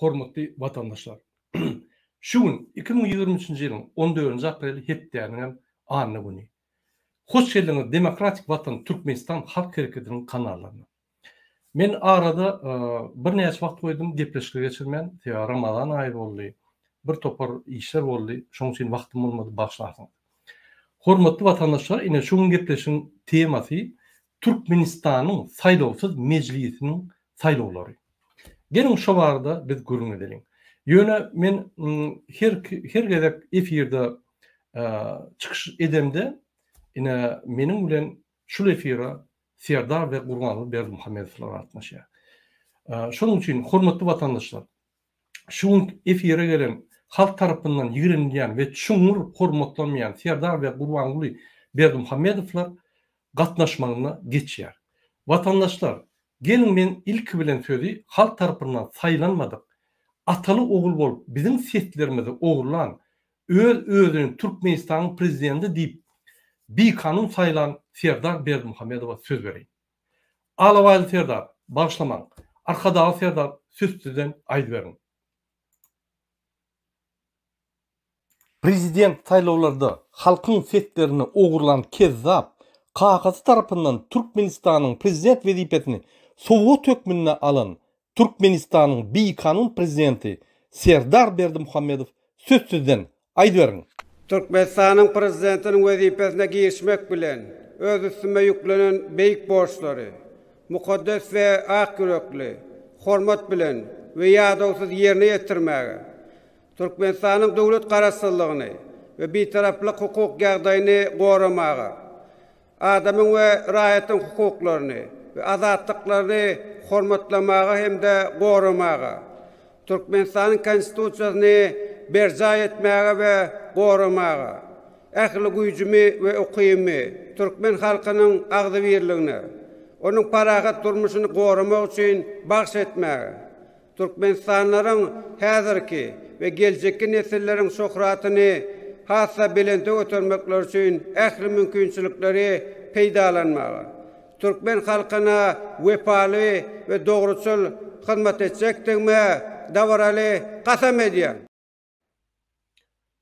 hormatly vatandaşlar. Şu gün 2023 yılın 14 april hepdäniň anyny güni. Hoş geldiniz Demokratik Vatan Türkmenistan Halk Hareketi'nin kanallarına. Men arada bir näçe wagt koydum gepleşige geçirmen. Ramazan ayı boldy. Bir topar işler boldy. Şoň üçin wagtym bolmady başlarsam. Hormatly vatandaşlar, ine şu gün gepleşiň temasy Türkmenistanyň saýlawsuz mejlisiniň saýlawlary. Gelin şu barada biz gurun edelim. Ýöne men her gezek efirde çıkış edemde ine menim bilen şu efira Serdar ve Gurbanly Berdimuhamedowlar atnaşýar. Şonuň üçin hormatly vatandaşlar, şu efire gelen halk tarapyndan ýigrenilýän we çuňur hormatlanmaýan Serdar we Gurbanly Berdimuhamedowlar gatnaşmagyna geçýär. Vatandaşlar, gelin men ilk bilen sözi halk tarapyndan saýlanmadyk. Ataly ogul bolup bizim setlerimizi ogurlan özüni Türkmenistanyň prezidenti diýip bir kanun saýlan Serdar Berdimuhamedowa söz bereyim. Alawaly Serdar, başlamaň. Arkadaky Serdar sözsüzden aýdy berin. Prezident saýlawlarda halkyň setlerini ogurlan kezzap Kakasy tarapyndan Türkmenistanyň prezident wezipetini Sowet hökmüne alan Türkmenistanyň bir kanun prezidenti Serdar Berdimuhamedow sözsüzden aýdy berin. Türkmenistanyň prezidentiniň wezipesine girişmek bilen öz üstüme yüklenen beýik borçlary, mukaddes we ak yürekli, hormat bilen we ýadawsyz ýerine ýetirmäge, Türkmenistanyň döwlet garaşsyzlygyny we bitaraplyk hukuk ýagdaýyny goramaga, adamyň we raýatyň hukuklaryny we azatlyklaryny hormatlamaga hem-de goramaga, Türkmenistanyň konstitusiýasyny berja etmäge we goramaga, ähli güýjümi we ukymy Türkmen halkynyň agdy birligine, onuň parahat durmuşyny goramak üçin bagş etmäge, Türkmenistanlaryň häzirki we geljekki nesilleriň şöhratyny hassa belende ötermekler üçin ähli mümkinçilikleri peýdalanmaga, Türkmen halkyna wepaly we dogruçul hyzmat etjekdigme dawraly gasam edýär.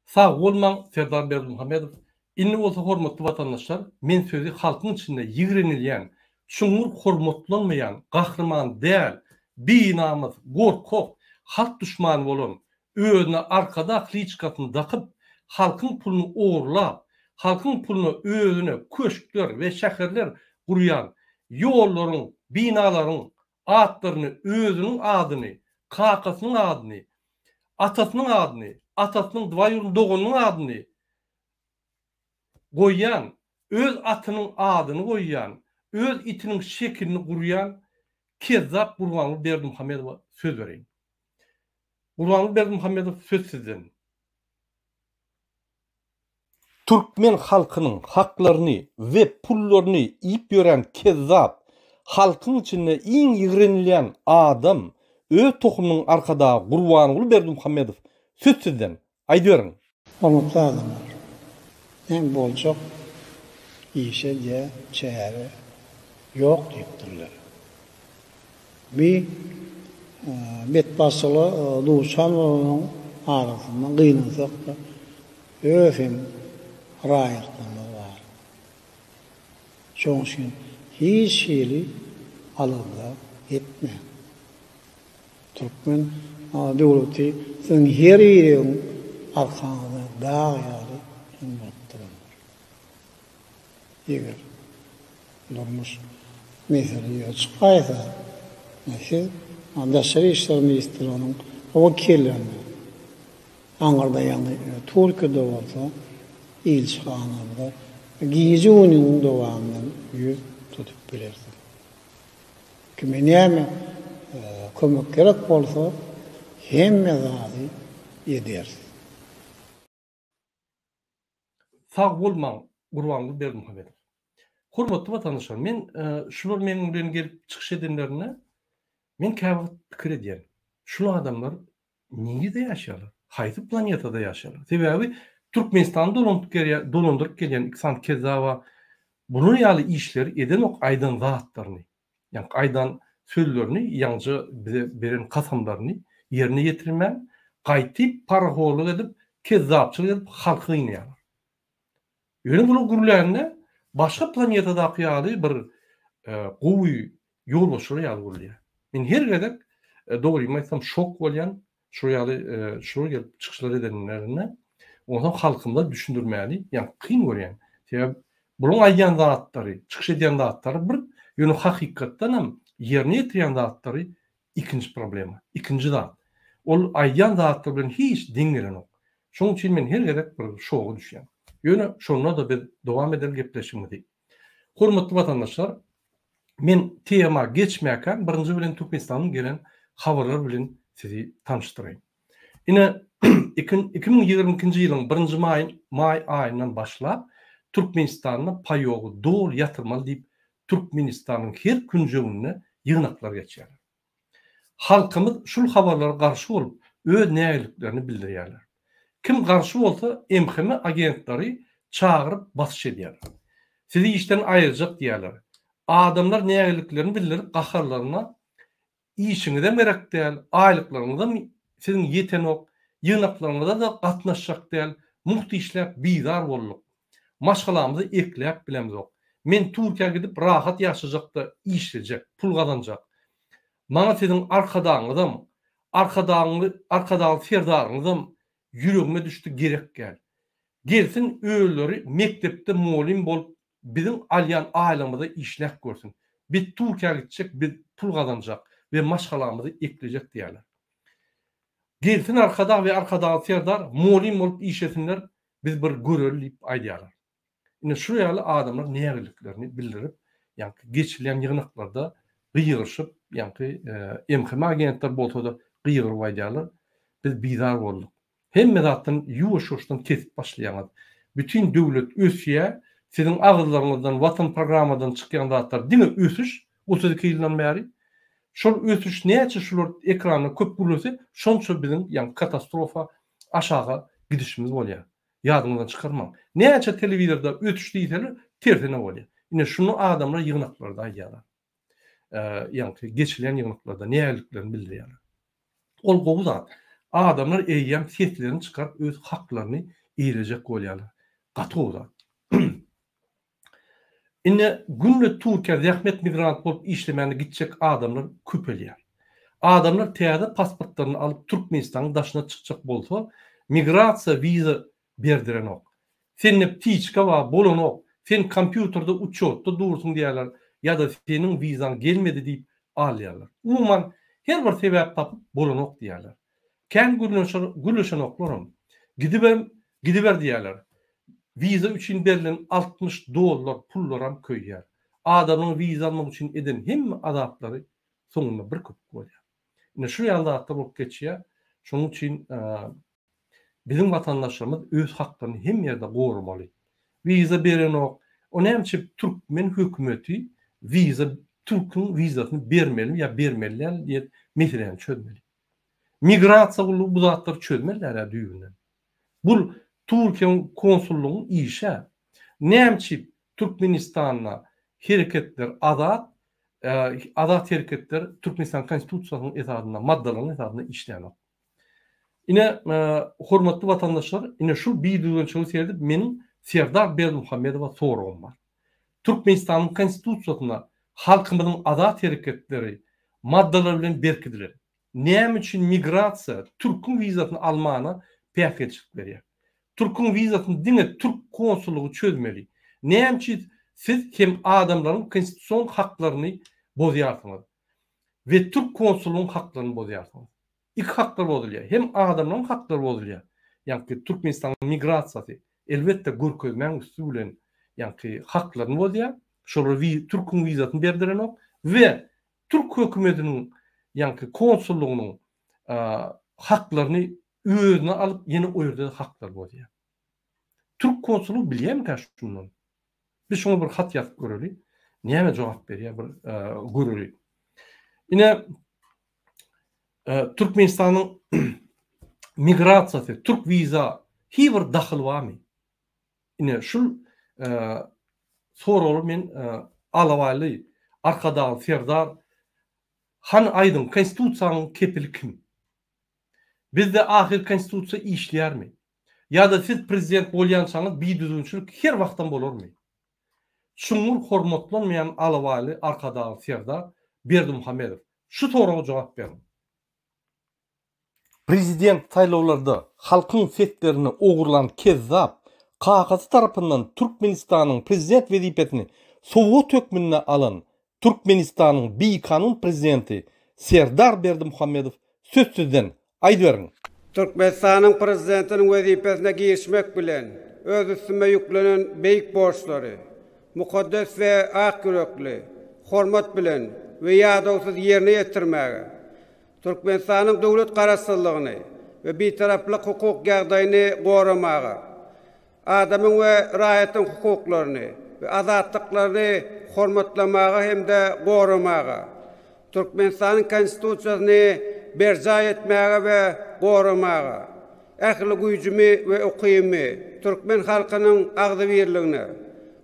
Sağ olmaň Serdar Berdimuhamedow. Inni bolsa hormatly vatandaşlar, men sözi halkyň içinde ýigrenilýän, şuňur hormatlanmaýan, gahrman däl, binamyz, gorkok, halk düşmany bolan, özüne arkada kliçkatyny dakyp, halkyň pulunu ogurlap, halkyň pulunu özüne köşkler we şäherler gurýan, ýollaryň, binalaryň atlaryny, özüniň adyny, kakasynyň adyny, atasynyň adyny, atasynyň dwaýyň doganyň adyny goýýan, öz atynyň adyny goýýan, öz itiniň şekilini gurýan kezzap Gurbanly Berdimuhamedowa söz bereyim. Gurbanly Berdimuhamedow söz sizden. Türkmen halkynyň haklaryny we pullaryny iýip ýören kezzap halkyň içinde iň ýigrenilýän adam öz tohumynyň arkada Gurbanly Berdimuhamedow söz sizden aýdy berin. Hormatly adamlar, men boljak işe de çäre ýok diýipdirler. Bir betbasyly Duşanowyň arasyndan gynansak da öfem raýatlygy bar. Şoň üçin hiç şeýle alanda etme. Türkmen döwleti sen her ýeriň arkaňda daýary himmetdiler. Eger durmuş meseleýe çykaýsa, näçe Daşary işler ministriniň wekillerini aňarda ýani Türkiýede bolsa ilçhanada giýici unyň dowamyny ýüz tutup bilerdi. Kime näme kömek gerek bolsa hemme zady eder. Sağ bolmaň Gurbanly Berdimuhamedow. Hormatly vatandaşlar, men şular meniň bilen gelip çykyş edenlerine men käbir pikir edýän. Şu adamlar niýede ýaşaýarlar? Haýsy planetada ýaşaýarlar? Sebäbi Türkmenistan dolandyryp gelýän iksan kezawa bunun ýaly işleri eden ok aýdan zatlaryny, ýani aýdan sözlerini, ýaňjy bize beren kasamlaryny yerine getirmen, qaytyp paraholuk edip, kezzapçylyk edip halky ýynýarlar. Ýöne bunu gurulýanda başga planetadaky ýaly bir gowy ýol başary ýaly gurulýar. Men her gedek dogry aýtsam şok bolýan şu ýaly şu gelip çykyşlar edenlerine onu halkymda düşündürmeli, yani kıyın görýän. Sebäp bunuň aýdan zatlary, çykyş edýän zatlary bir ýöne hakykatdan hem ýerine ýetirýän zatlary ikinji problema, ikinji zat. Ol aýdan zatlar bilen hiç deňgelenok. Şoň üçin men her gerek bir şoga düşýän. Ýöne şonda da bir dowam eden gepleşmedi. Hormatly watandaşlar, men tema geçmäken birinji bilen Türkmenistanyň gelen habarlar bilen sizi tanıştyraýyn. Ine 2022-nji ýylyň 1-nji may aýyndan başlap Türkmenistanyň paýogy dol ýatyrmaly diýip Türkmenistanyň her künjegine ýygnaklar geçýär. Halkymyz şul habarlara garşy bolup öz nägeliklerini bildirýärler. Kim garşy bolsa MHM agentlary çağırıp basyş edýär. Sizi işten aýyrjak diýerler. Adamlar nägeliklerini bildirip gaharlaryna işiňizden gerek däl, aýlyklaryňyzdan sizin ýetenok, ýygnaklaryňyzda da gatnaşjak däl, muhty işläp bizar bolduk. Maşgalamyzy ekläp bilemizok. Men Türkiýe gidip rahat ýaşajak da işlejek, pul gazanjak. Maňa sizin arkadaňyzym, arkadaň ferdaryňyzym ýüregime düşdi gerek gel. Gelsin öýleri mektepde muallim bolup bizim alýan aýlamyzda işläp görsün. Biz Türkiýe gidjek, biz pul gazanjak we maşgalamyzy eklejek diýerler. Gelsin arkadaň we arkadaň ferdar muallim bolup işlesinler, biz bir göreli diýip aýdýarlar. Ine şu ýaly adamlar nägeliklerini bildirip, ýani geçilen ýygnaklarda gyýyryşyp, ýani MHM agentler bolsa da gyýyryp aýdýarlar. Biz bizar bolduk. Hemme zatdan ýuwaş-ýuwaşdan kesip başlaýan. Bütün döwlet ösýär, sizin agızlaryňyzdan, watan programadan çykýan zatlar diňe ösüş, 32 ýyldan bäri. Şol ösüş näçe şular ekranyna köp gürlese, şonça bizim ýani katastrofa aşağı gidişimiz bolýar. Ýadyňyzdan çykarmaň. Näçe telewizorda ötüş diýseler, tersine bolýar. Ine şunu adamlar ýygnaklarda aýdýarlar. Ýani geçilen ýygnaklarda nägeliklerini bildirýärler. Ol gowy zat. Adamlar eýýän seslerini çykaryp öz haklaryny iýlejek bolýarlar. Gaty zat. Ine günle Türkiýe zähmet migrant bolup işlemeni gitjek adamlar köpelýär. Adamlar täze pasportlaryny alyp Türkmenistanyň daşyna çykjak bolsa, migrasiýa wiza berdirenok. Sen neptiçka we bolonok, sen kompýuterda uçotda dursun diýerler, ýa-da seniň wizan gelmedi diýip alýarlar. Umuman her bir sebäp tapyp bolonok diýerler. Kän gülüşenoklaryň gidiber diýerler. Wiza üçin berilen $60 pullaram köýýär. Adamyň wiza almak üçin eden hemme azaplary soňunda bir köp bolýar. Ine şu ýalda bolup geçýär. Şonuň üçin bizim vatandaşlarımız öz haklaryny hem ýerde gorumaly. Wiza berenok, o näçe Türkmen hökümeti Türk'ün wizasyny bermeli ýa bermeliler diýip meseleni çözmeli. Migrasiýa bu zatlar çözmeliler düýünden. Bu Türkiýe konsullugynyň işi. Näçe Türkmenistanyna hereketler azat hereketler Türkmenistan konstitusiýasynyň esadyna, maddalarynyň esadyna işlänok. Ine hormatly watandaşlar, ine şu biýdilen çöwserde meniň Serdar Bermuhammedowa soragym bar. Türkmenistanyň konstitusiýasyna halkymyzyň azat hereketleri maddalar bilen berkidiler. Näme üçin migrasiýa Türk'ün wizasyny almana pähketçilik berýär? Türk'ün wizasyny diňe Türk konsullugy çözmeli. Näme üçin siz hem adamlaryň konstitusiýon haklaryny bozýarsyňyz we Türk konsullugynyň haklaryny bozýarsyňyz. İki haklar bozulýar. Hem adamlaryň haklary bozulýar. Ýani Türkmenistanyň migrasiýasy elbetde görkezmäň üstü bilen ýani haklaryny bozýar. Şolary Türk'ün wizasyny berdirenok we Türk hökümetiniň ýani konsullugynyň haklaryny özüne alyp ýene o ýerde haklar bozýar. Türk konsullugy bilýärmi şunu? Biz şoňa bir hat ýazyp göreli. Näme jogap berýär bir göreli. Ine Türkmenistanyň migrasiýasy, Türk wiza hiçbir daxyly barmy? Ine şu soraly men alawaly arkadaň Serdar han aýdym konstitusiýanyň kepili kim? Bizde ahir konstitusiya işleýärmi? Ya da siz prezident bolýansaňyz bir düzünçülük her wagtdan bolarmy? Şuňur hormatlanmayan alawaly arkadagy Serdar Berdimuhammedow şu soraga jogap berin. Prezident saýlawlarda halkyň setlerini ogurlan kezzap Kakasy tarapyndan Türkmenistanyň prezident wezipetini Sowet hökmüne alan Türkmenistanyň beýkanun prezidenti Serdar Berdimuhammedow sözsüzden aýdyberiň. Türkmenistanyň prezidentiniň wezipesine girişmek bilen öz üstüme yüklenen beýik borçlary, mukaddes we ak yürekli, hormat bilen we ýadawsyz ýerine ýetirmäge, Türkmenistanyň döwlet garaşsyzlygyny we bitaraplyk hukuk ýagdaýyny goramaga, adamyň we raýatyň hukuklaryny we azatlyklaryny hormatlamaga hemde goramaga, Türkmenistanyň konstitusiýasyny berja etmäge we goramaga, ähli güýjümi we ukymy türkmen halkynyň agdy birligine,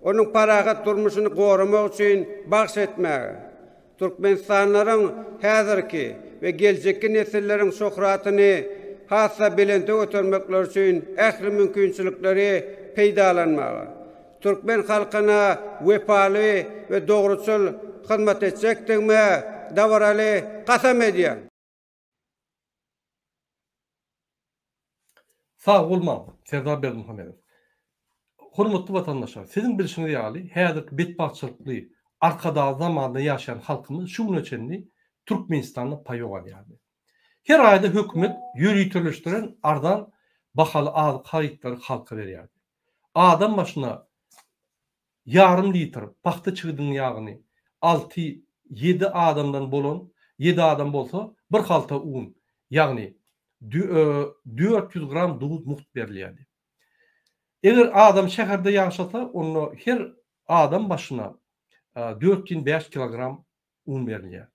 onuň parahat durmuşyny goramak üçin bagş etmäge, Türkmenistanlaryň häzirki we geljekki nesilleriň şöhratyny hassa belende götürmekler üçin ähli mümkinçilikleri peýdalanmaga, türkmen halkyna wepaly we dogruçul hyzmat etjekdigime dawraly gasam edýär. Sağ bolmaň, Serdar Berdimuhammedow. Hormatly watandaşlar, sizin bilişiniz ýaly, häzir betbaçylykly arkada zamanda ýaşaýan halkymyz şu üçinli Türkmenistanyň paýy bolýardy. Her aýda hökümet ýürütülüşdiren ardan bahaly azyk haýytlar halka berýärdi. Adam başyna yarım litr paxta çygydyň ýagyny 6-7 adamdan bolan 7 adam bolsa bir halta un, ýagny 400 gram duz muht berilýärdi. Eger adam şäherde ýaşasa, onu her adam başyna 4-5 kilogram un berilýär.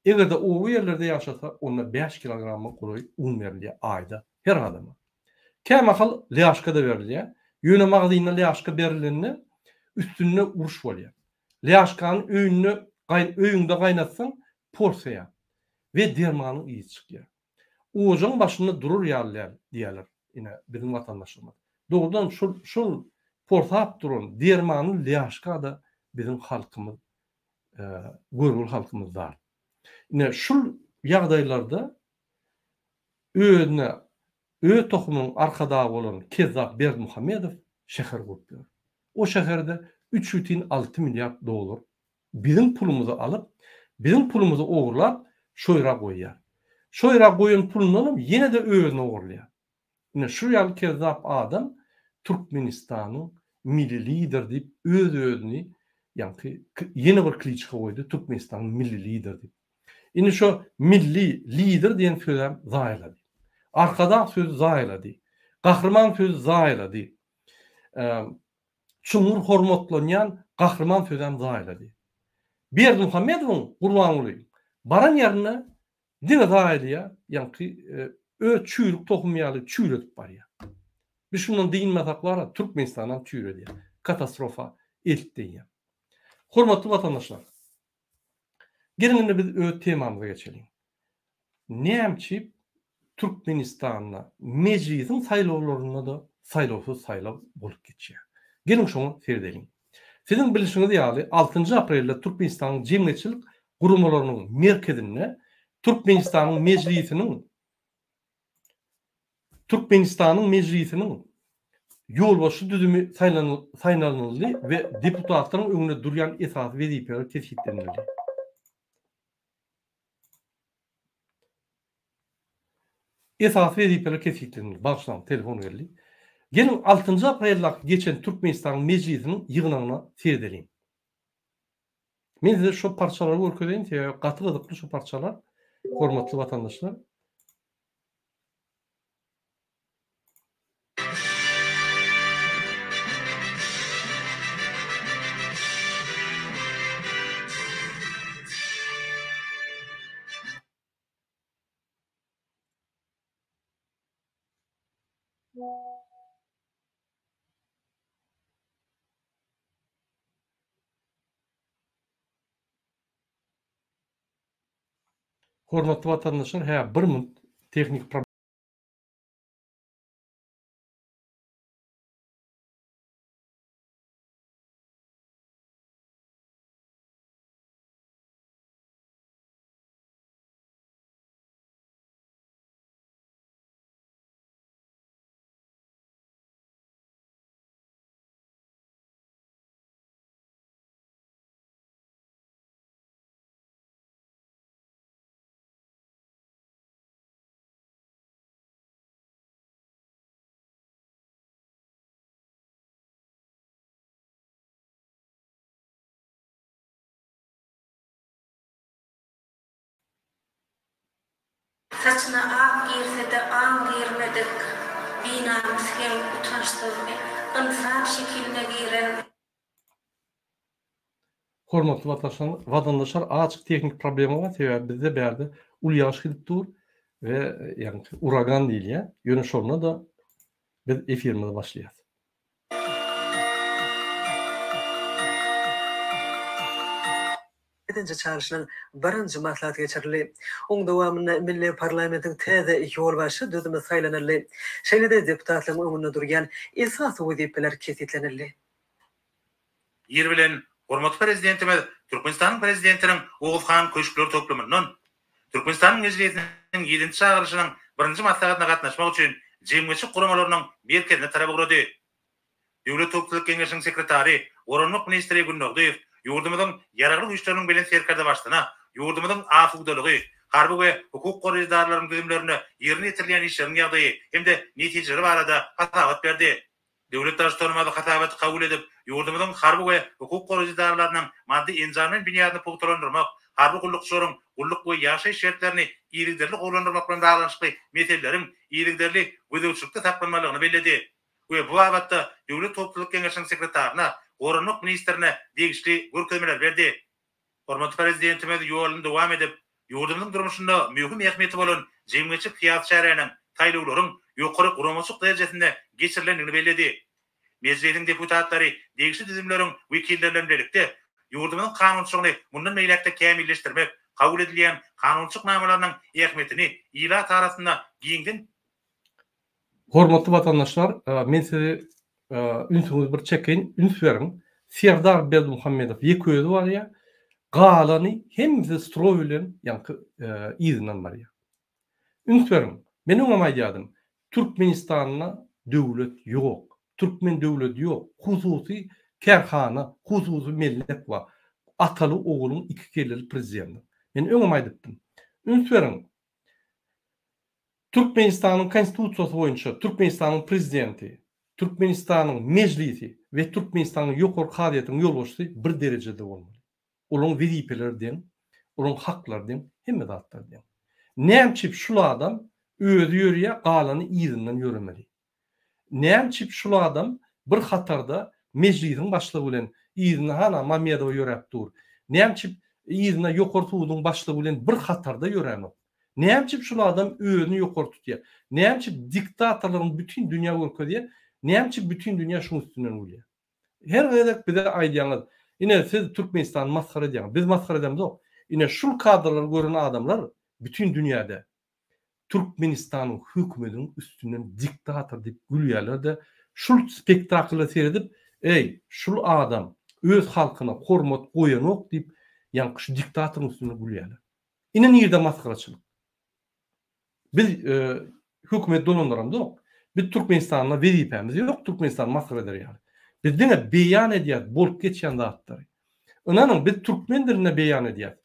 Eger de o ýerlerde ýaşasa, ona 5 kilogramy guruy un berilýär aýda her adama. Kämahal lýaşka da berilýär. Ýöne magzyna lýaşka berilende üstüne uruş bolýar. Lýaşkany öýünde gaýnatsaň porsiýa we dermanyň iýi çykýar. Oğuzun başında durur ýalylar diýerler ine bizim watandaşlarymyz. Doğrudan şol portap durun dermanyň lýaşka da bizim halkymyz görgül halkymyz var. Ine şol ýagdaýlarda öýe tohumyň arkada bolan Kezzap Berdimuhammedow şäher gurupdyr. O şäherde 3,6 milyar dolar bizim pulumuzu alıp bizim pulumuzu ogurlap şoýra goýýar. Şoýra goýun pulundan ýene de öýüni ogurlaýar. Ine şu ýaly Kezzap adam Türkmenistanyň milli lider diýip öz-özüni ýa-ni ýene bir kliçka goýdy Türkmenistanyň milli lider diýip. Ine şu milli lider diýen sözem zaýlady. Arkada söz zaýlady. Gahrman söz zaýlady. Şuňur hormatlanýan gahrman sözem zaýlady. Berdimuhammedowyň gurban bolayım. Baran ýerine dine zaýlýa, ýa-ni çüýrük tohumýaly çüýretip barýar. Biz şundan diýinmezaklara Türkmenistanyň çüýredi. Katastrofa eltdiýär. Hormatly watandaşlar, gelin biz öz temamyza geçelim. Näçe Türkmenistanyň mejlisiň saýlawlaryna da saýlawsuz saýlaw bolup geçýär. Gelin şoňa seredeliň. Sizin bilişiniz ýaly 6 aprelde Türkmenistanyň jemgyýetçilik gurumlarynyň merkezinde Türkmenistanyň mejlisiniň ýolbaşy düzümi saýlanyldy we deputatlaryň öňünde durýan esas wezipeler kesitlenildi. Esas wezipeler kesitlenildi. Başlan telefon geldi. Gelin 6 aprelde geçen Türkmenistanyň mejlisiniň ýygynyna seredeliň. Men size şu parçalary görkezeyim, gaty şu parçalar. Hormatly watandaşlar. Hormatly watandaşlar, bir minut teknik Saçına ak girse de an girmedik. Binamız hem utançlığını ınsaf şekline giren. Hormatly vatandaşlar açık teknik problemi var. Bizde berde ul yağış gidip dur ve yani uragan değil ya. Yönüş oluna da biz efirimizde başlayalım. Edince çağrışının barıncı maslahat geçerli. Onun devamında Milli Parlamentin teze iki yolbaşı düzümü saylanırlı. Şeýle-de deputatlaryň öňünde durýan esas wezipeler kesitlenirli. Ýer bilen hormatly prezidentimiz Türkmenistanyň prezidentiniň Oğuzhan Köşkler toplamyndan Türkmenistanyň meclisiniň 7-nji çağrışynyň 1-nji maslahatyna gatnaşmak üçin jemgyýetçi guramalarynyň merkezine tarap ugrady. Döwlet Toplulyk Keňeşiniň sekretary Orunluk ministri Günnogdaýew ýurdumyzyň ýaraglyk güýçleriniň bilen serkerde başlygyna, ýurdumyzyň afugdalygy, harby we hukuk goraýdarlarynyň düzümlerini ýerine ýetirilýän işleriň ýagdaýy hemde netijeleri barada hatabat berdi. Döwlet taşdurmady hatabaty kabul edip, ýurdumyzyň harby we hukuk goraýdarlarynyň maddi enjamyny binýadyny pugtlandyrmak, harby gullukçylaryň gulluk we ýaşaýyş şertlerini ýerlikderli gowlandyrmak bilen baglanyşly meseleleriň ýerlikderli gözegçilikde saklanmalygyny belledi. We bu abatda Döwlet Toplulyk Keňeşiniň sekretaryna Orunluk ministrine degişli görkezmeler berdi. Hormatly prezidentimiz ýolunda dowam edip, ýurdumyzyň durmuşynda möhüm ähmiýeti bolan jemgyýetçi fiýat şäheriniň taýlawlaryň ýokary guramaçlyk derejesinde geçirilenini belledi. Meclisiň deputatlary degişli düzümleriň wekilleri bilen birlikde ýurdumyzyň kanunçylygyny mundan meýlekde kämilleşdirmek, kabul edilýän kanunçylyk namalarynyň ähmiýetini ýylat arasynda giňden. Hormatly vatandaşlar, men size ünsüňiz bir çekin, üns berin. Serdar Berdimuhammedow ýeközi var ya, galany hemze strow bilen ýanky ýyzynan bar ya. Üns berin. Men oňa aýdýadym. Türkmenistanyna döwlet ýok. Türkmen döwleti ýok. Hususy kerhana, hususy millet bar. Ataly oğluň iki kelleri prezident. Men oňa aýdypdym. Üns berin. Türkmenistanyň konstitusiýasy boýunça Türkmenistanyň prezidenti, Türkmenistanyň meclisi we Türkmenistanyň ýokary hadiýatynyň ýolbaşçysy bir derejede bolmaly. Olaň wezipelerden, olaň haklardan, hemme zatlardan. Näçip şul adam özü ýörýär, galany ýyzynyň ýöremeli. Näçip şul adam bir hatarda meclisiň başlygy bilen ýyzyny hana Mamedow ýörep dur. Näçip ýyzyna ýokary tuýdyň başlygy bilen bir hatarda ýöremeli. Näçip şul adam özüni ýokary tutýar. Näçip diktatorlaryň bütün dünýä görkezýär. Näçip bütün dünýä şuň üstünden bolýar. Her gaýdak bize aýdýaňyz, ine siz Türkmenistan maskara edýäňiz. Biz maskara edýämiz. Ine şul kadrlar gören adamlar bütün dünýäde Türkmenistanyň hökümetiniň üstünden diktator diýip gülýärler-de şul spektakly seredip, ey şul adam öz halkyna hormat goýanok diýip ýanky şu diktatoryň üstünden gülýärler. Ine nirde maskaraçylyk? Biz hökümet dolandıramyz. Biz Türkmenistan'a wezipemiz ýok, Türkmenistan maskara eder. Biz diňe beýan edýär, bolup geçýän zatlary. Onanyň biz türkmen diline beýan edýär.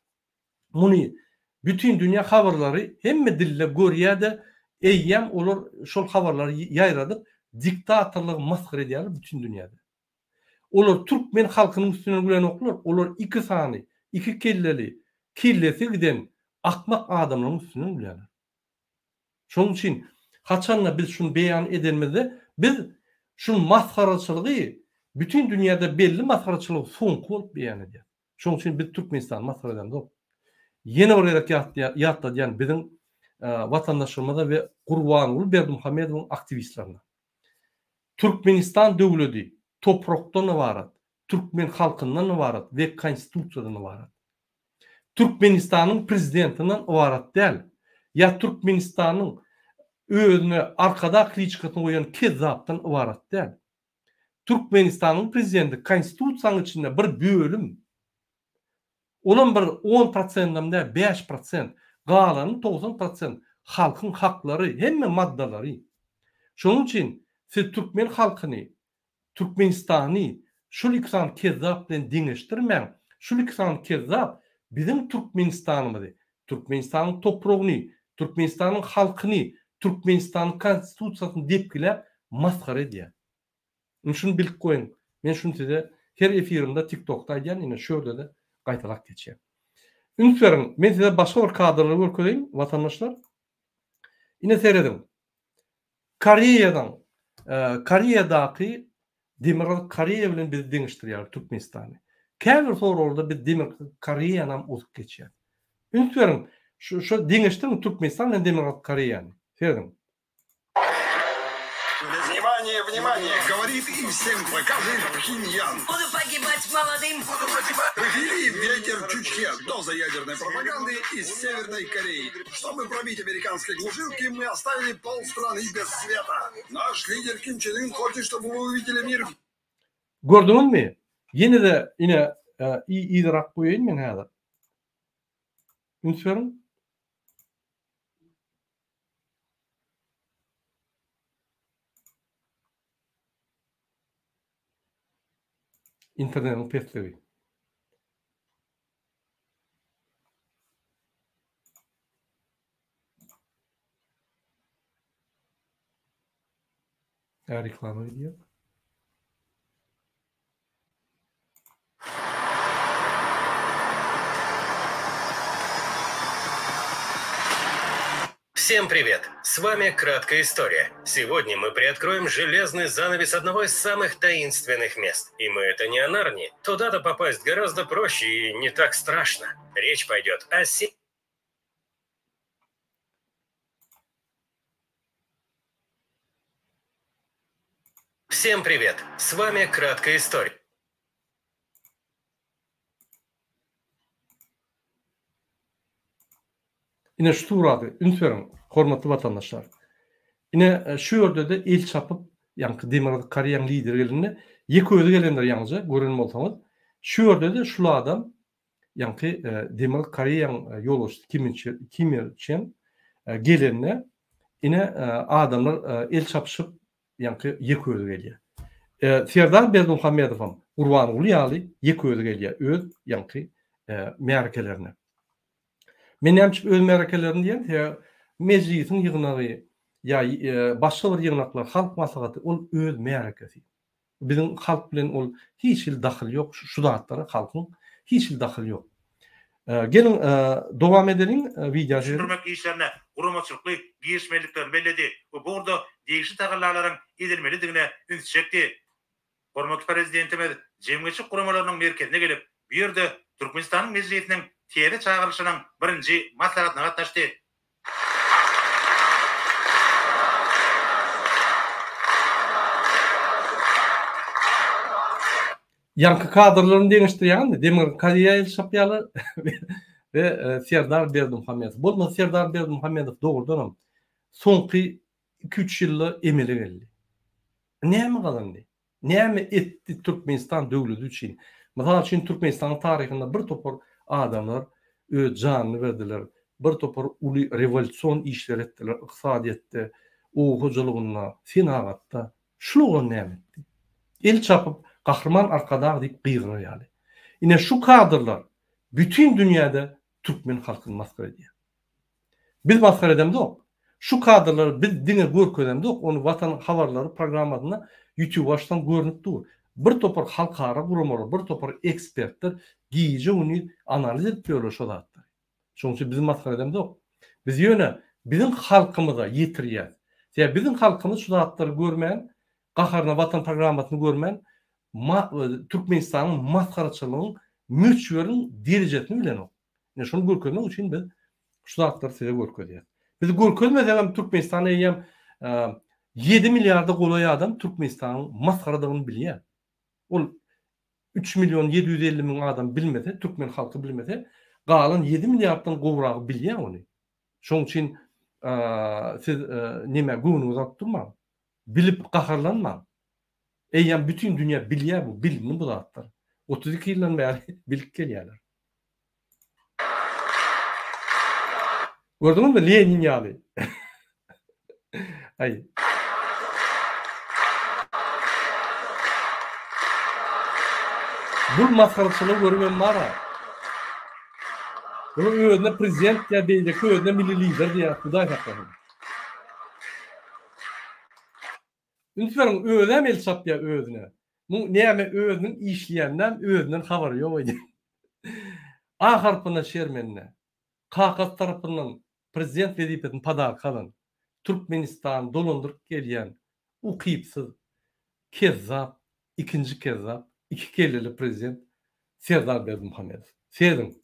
Muny bütün dünýä habarlary hemme dille görýär-de, eýýem olar şol habarlary ýaýradyp diktatorlygy maskara edýär bütün dünýäde. Olar türkmen halkynyň üstüne gülen oklar, olar iki sany, iki kelleli, killesi giden akmak adamlaryň üstüne gülenler. Şoň üçin haçanla biz şunu beýan edilmede, biz şu maskaraçylygy bütün dünýäde belli maskaraçylyk soňky bolup beýan edýär. Şoň üçin biz Türkmenistan maskara edýär. Ýene bir ýatda diýen biziň watandaşlarymyza we Gurbanuly Berdimuhammedowyň aktivistlerine. Türkmenistan döwleti toprakdan ibarat, Türkmen halkyndan ibarat we konstitusiýadan ibarat. Türkmenistanyň prezidentinden ibarat däl. Ya Türkmenistanyň özüne arkada kliçkatyny goýan kezzapdan ibarat däl. Türkmenistanyň prezidenti konstitusiýasynyň içinde bir bölüm, olan bir 10%dan da 5%, galanyň 90% halkyň haklary, hemme maddalary. Şoň üçin siz Türkmen halkyny, Türkmenistany şol iksan kezzap bilen diňeşdirmeň. Şol iksan kezzap bizim Türkmenistanymyzy, Türkmenistanyň topragyny, Türkmenistanyň halkyny, Türkmenistanyň konstitusiýasyny depkilep maskara edýär. Şunu bilip goýun. Men şunu size her efirimde TikTok'ta aýdýan, ine şöyle de gaýtalak geçýär. Ünsüň, men size başga bir kadrlary görkezýän, watandaşlar. Ine seyredin. Koreýadaky Demokratik Koreýa bilen biz deňişdirýär Türkmenistany. Käbir sorulda biz Demokratik Koreýanam uzup geçýär. Ünsüň şu deňişdirmi Türkmenistan bilen Demokratik Koreýany. Seyredin. Внимание, внимание, говорит и всем покажет Пхеньян. Буду погибать молодым. Ввели ветер чучке, доза ядерной пропаганды из Северной Кореи. Чтобы пробить американские глушилки, мы оставили полстраны без света. Наш лидер Ким Чен Ын хочет, чтобы вы увидели мир. Gördüňizmi? Yine de iýdirak goýaýyn men häzir. Ünsüň internetin pestligi. Reklama ediyor. Всем привет! С вами «Краткая история». Сегодня мы приоткроем железный занавес одного из самых таинственных мест. И мы это не о Нарнии. Туда-то попасть гораздо проще и не так страшно. Речь пойдет о Всем привет! С вами «Краткая история». Ine şu turady, ünsüň, hormatly vatandaşlar. Ine şu ýerde de el çapyp, ýa-ni Demokratik Koreýanyň lideri gelende, ýeki özi gelenler ýalňyja gören bolsaňyz, şu ýerde de şul adam, ýa-ni Demokratik Koreýanyň ýolbaşçysy Kim Il-sung gelende, ine adamlar el çapyşyp, ýa-ni ýeki özi gelýär. Serdar Berdimuhamedowam Gurbany Ulyýaly ýeki özi gelýär, öz ýa-ni merkelerine. Men näme öz merakelerini diýen, meclisiň ýygynagy ýa başga bir ýygnaklar halk maslahaty ol öz merakesi. Biziň halk bilen ol hiç il dahyl ýok, şu zatlara halkyň hiç il dahyl ýok. Gelin dowam edelim videoju. Türmek işlerine gurumaçylykly giýişmeliklerini belledi. Bu burada degişli tagallarlaryň edilmelidigine üns çekdi. Hormatly prezidentimiz jemgyçylyk guramalarynyň merkezine gelip, bu ýerde Türkmenistanyň meclisiniň Tiyeri çağrılışının birinci maslahatına gatnaşdy. Yankı kadrlarını deňişdirýän Demokratik Koreýa şapýaly we Serdar Berdimuhamedow. Bolma Serdar Berdimuhamedow dogrudan soňky 2-3 ýylda emele geldi. Näme galandy? Näme etdi Türkmenistan döwleti üçin? Mysal üçin Türkmenistanyň taryhynda bir topar adamlar öz janyny berdiler. Bir topar uly rewolýusiýon işler etdiler, ykdysadyatda, hojalygyna, senagatda. Şunuň näme etdi? El çapyp gahrman arkadag diýip gyrýarýaly. Ine şu kadrlar bütün dünýäde Türkmen halkyny maskara edýär. Biz maskara edemdik. Şu kadrlar biz diňe görkezemdik, onu Watan habarlary programmasyna YouTube başdan görünip dur. Bir topar halkara guramalar, bir topar ekspertler giýje onu analiz edip ýöler şu zatlar. Şoň üçin bizim maskara edemdik. Biz ýöne bizim halkymyza ýetirýär. Ýa bizim halkymyz şu zatlary görmän, gaharna Watan programmasyny görmän, Türkmenistanyň maskaraçylygynyň müçberiň derejesini bilenok. Ine şonu görkezmek üçin biz şu zatlary size görkezýär. Biz görkezmesem Türkmenistana ýem 7 milliarda golaý adam Türkmenistanyň maskaradygyny bilýär. Ol 3 milyon 750 min adam bilmese, Türkmen halky bilmese, galan 7 milliarddan gowragy bilýär ony. Şoň üçin siz näme göwnüňiz atdyrmaň. Bilip gaharlanmaň. Eýýän bütün dünýä bilýär bu, bilimni bu zatlar. 32 ýyldan bäri bilip gelýärler. Gördüňizmi Lenin ýaly? Ay. Bu maskaraçylyk görmem bar. Bu özüne prezident ýa beýle özüne milli lider diýär, Hudaý haklaryn. Ünsüň özüne el çapýar özüne. Bu näme özüniň işleýänden özünden habary ýok idi. A harpyna şermenine, Kawkaz tarapyndan prezident wezipetini padar kalan. Türkmenistan dolandırıp gelýän ukypsyz, kezzap, ikinji kezzap, iki kelleli prezident Serdar Berdimuhammedow. Seýdim.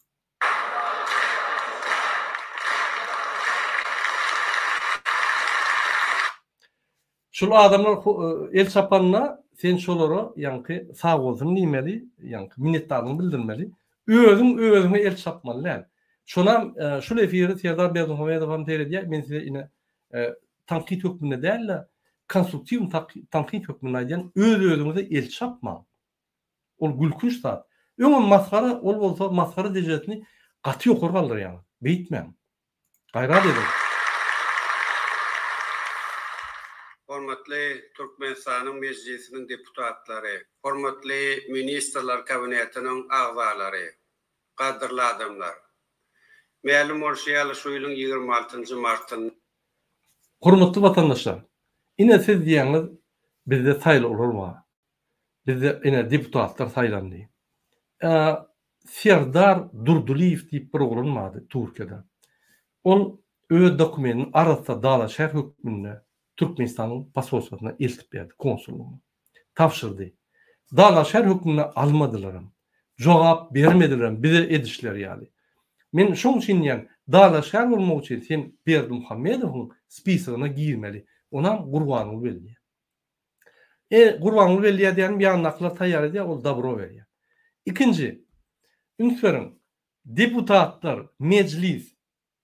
Şol adamlar el çapanına sen şolara ýanky sag bolsun diýmeli, ýanky minnetdarlygyny bildirmeli. Özüňe el çapmaly lan. Şonam şol efiri Serdar Berdimuhammedow hem terediýär. Men size ine tanqid hökmüne däl, konstruktiv tanqid hökmüne aýdan özüňize el çapma. Ol gülkünç zat. Öňe maskara ol bolsa maskara dejetini gaty ýokary galdyrýar. Beýtmän. Gaýrat edin. Hormatly Türkmenistanyň meclisiniň deputatlary, hormatly ministrlar kabinetiniň agzalary, gadyrly adamlar. Mälum bolşýaly şu ýylyň 26-njy martyny. Hormatly watandaşlar, ine siz diýäňiz bizde saýly olarmy? Bizde ine deputatlar saýlandy. Serdar Durduliýew diýip bir oglun vardy Türkiýede. Ol öz dokumentini arasda dala şäher hökmünde Türkmenistanyň pasportuna eltip berdi, konsullugyna. Tapşyrdy. Dala şäher hökmüne almadylar. Jogap bermediler, bize edişler ýaly. Men şoň üçin ýa dala şäher bolmak üçin sen Berdimuhammedowyň spisagyna girmeli. Onam gurbanyny belli. Gurbanyny belli diýen bir anaklar taýýar edýär, ol dabro berýär. İkinci, ünsüň deputatlar meclis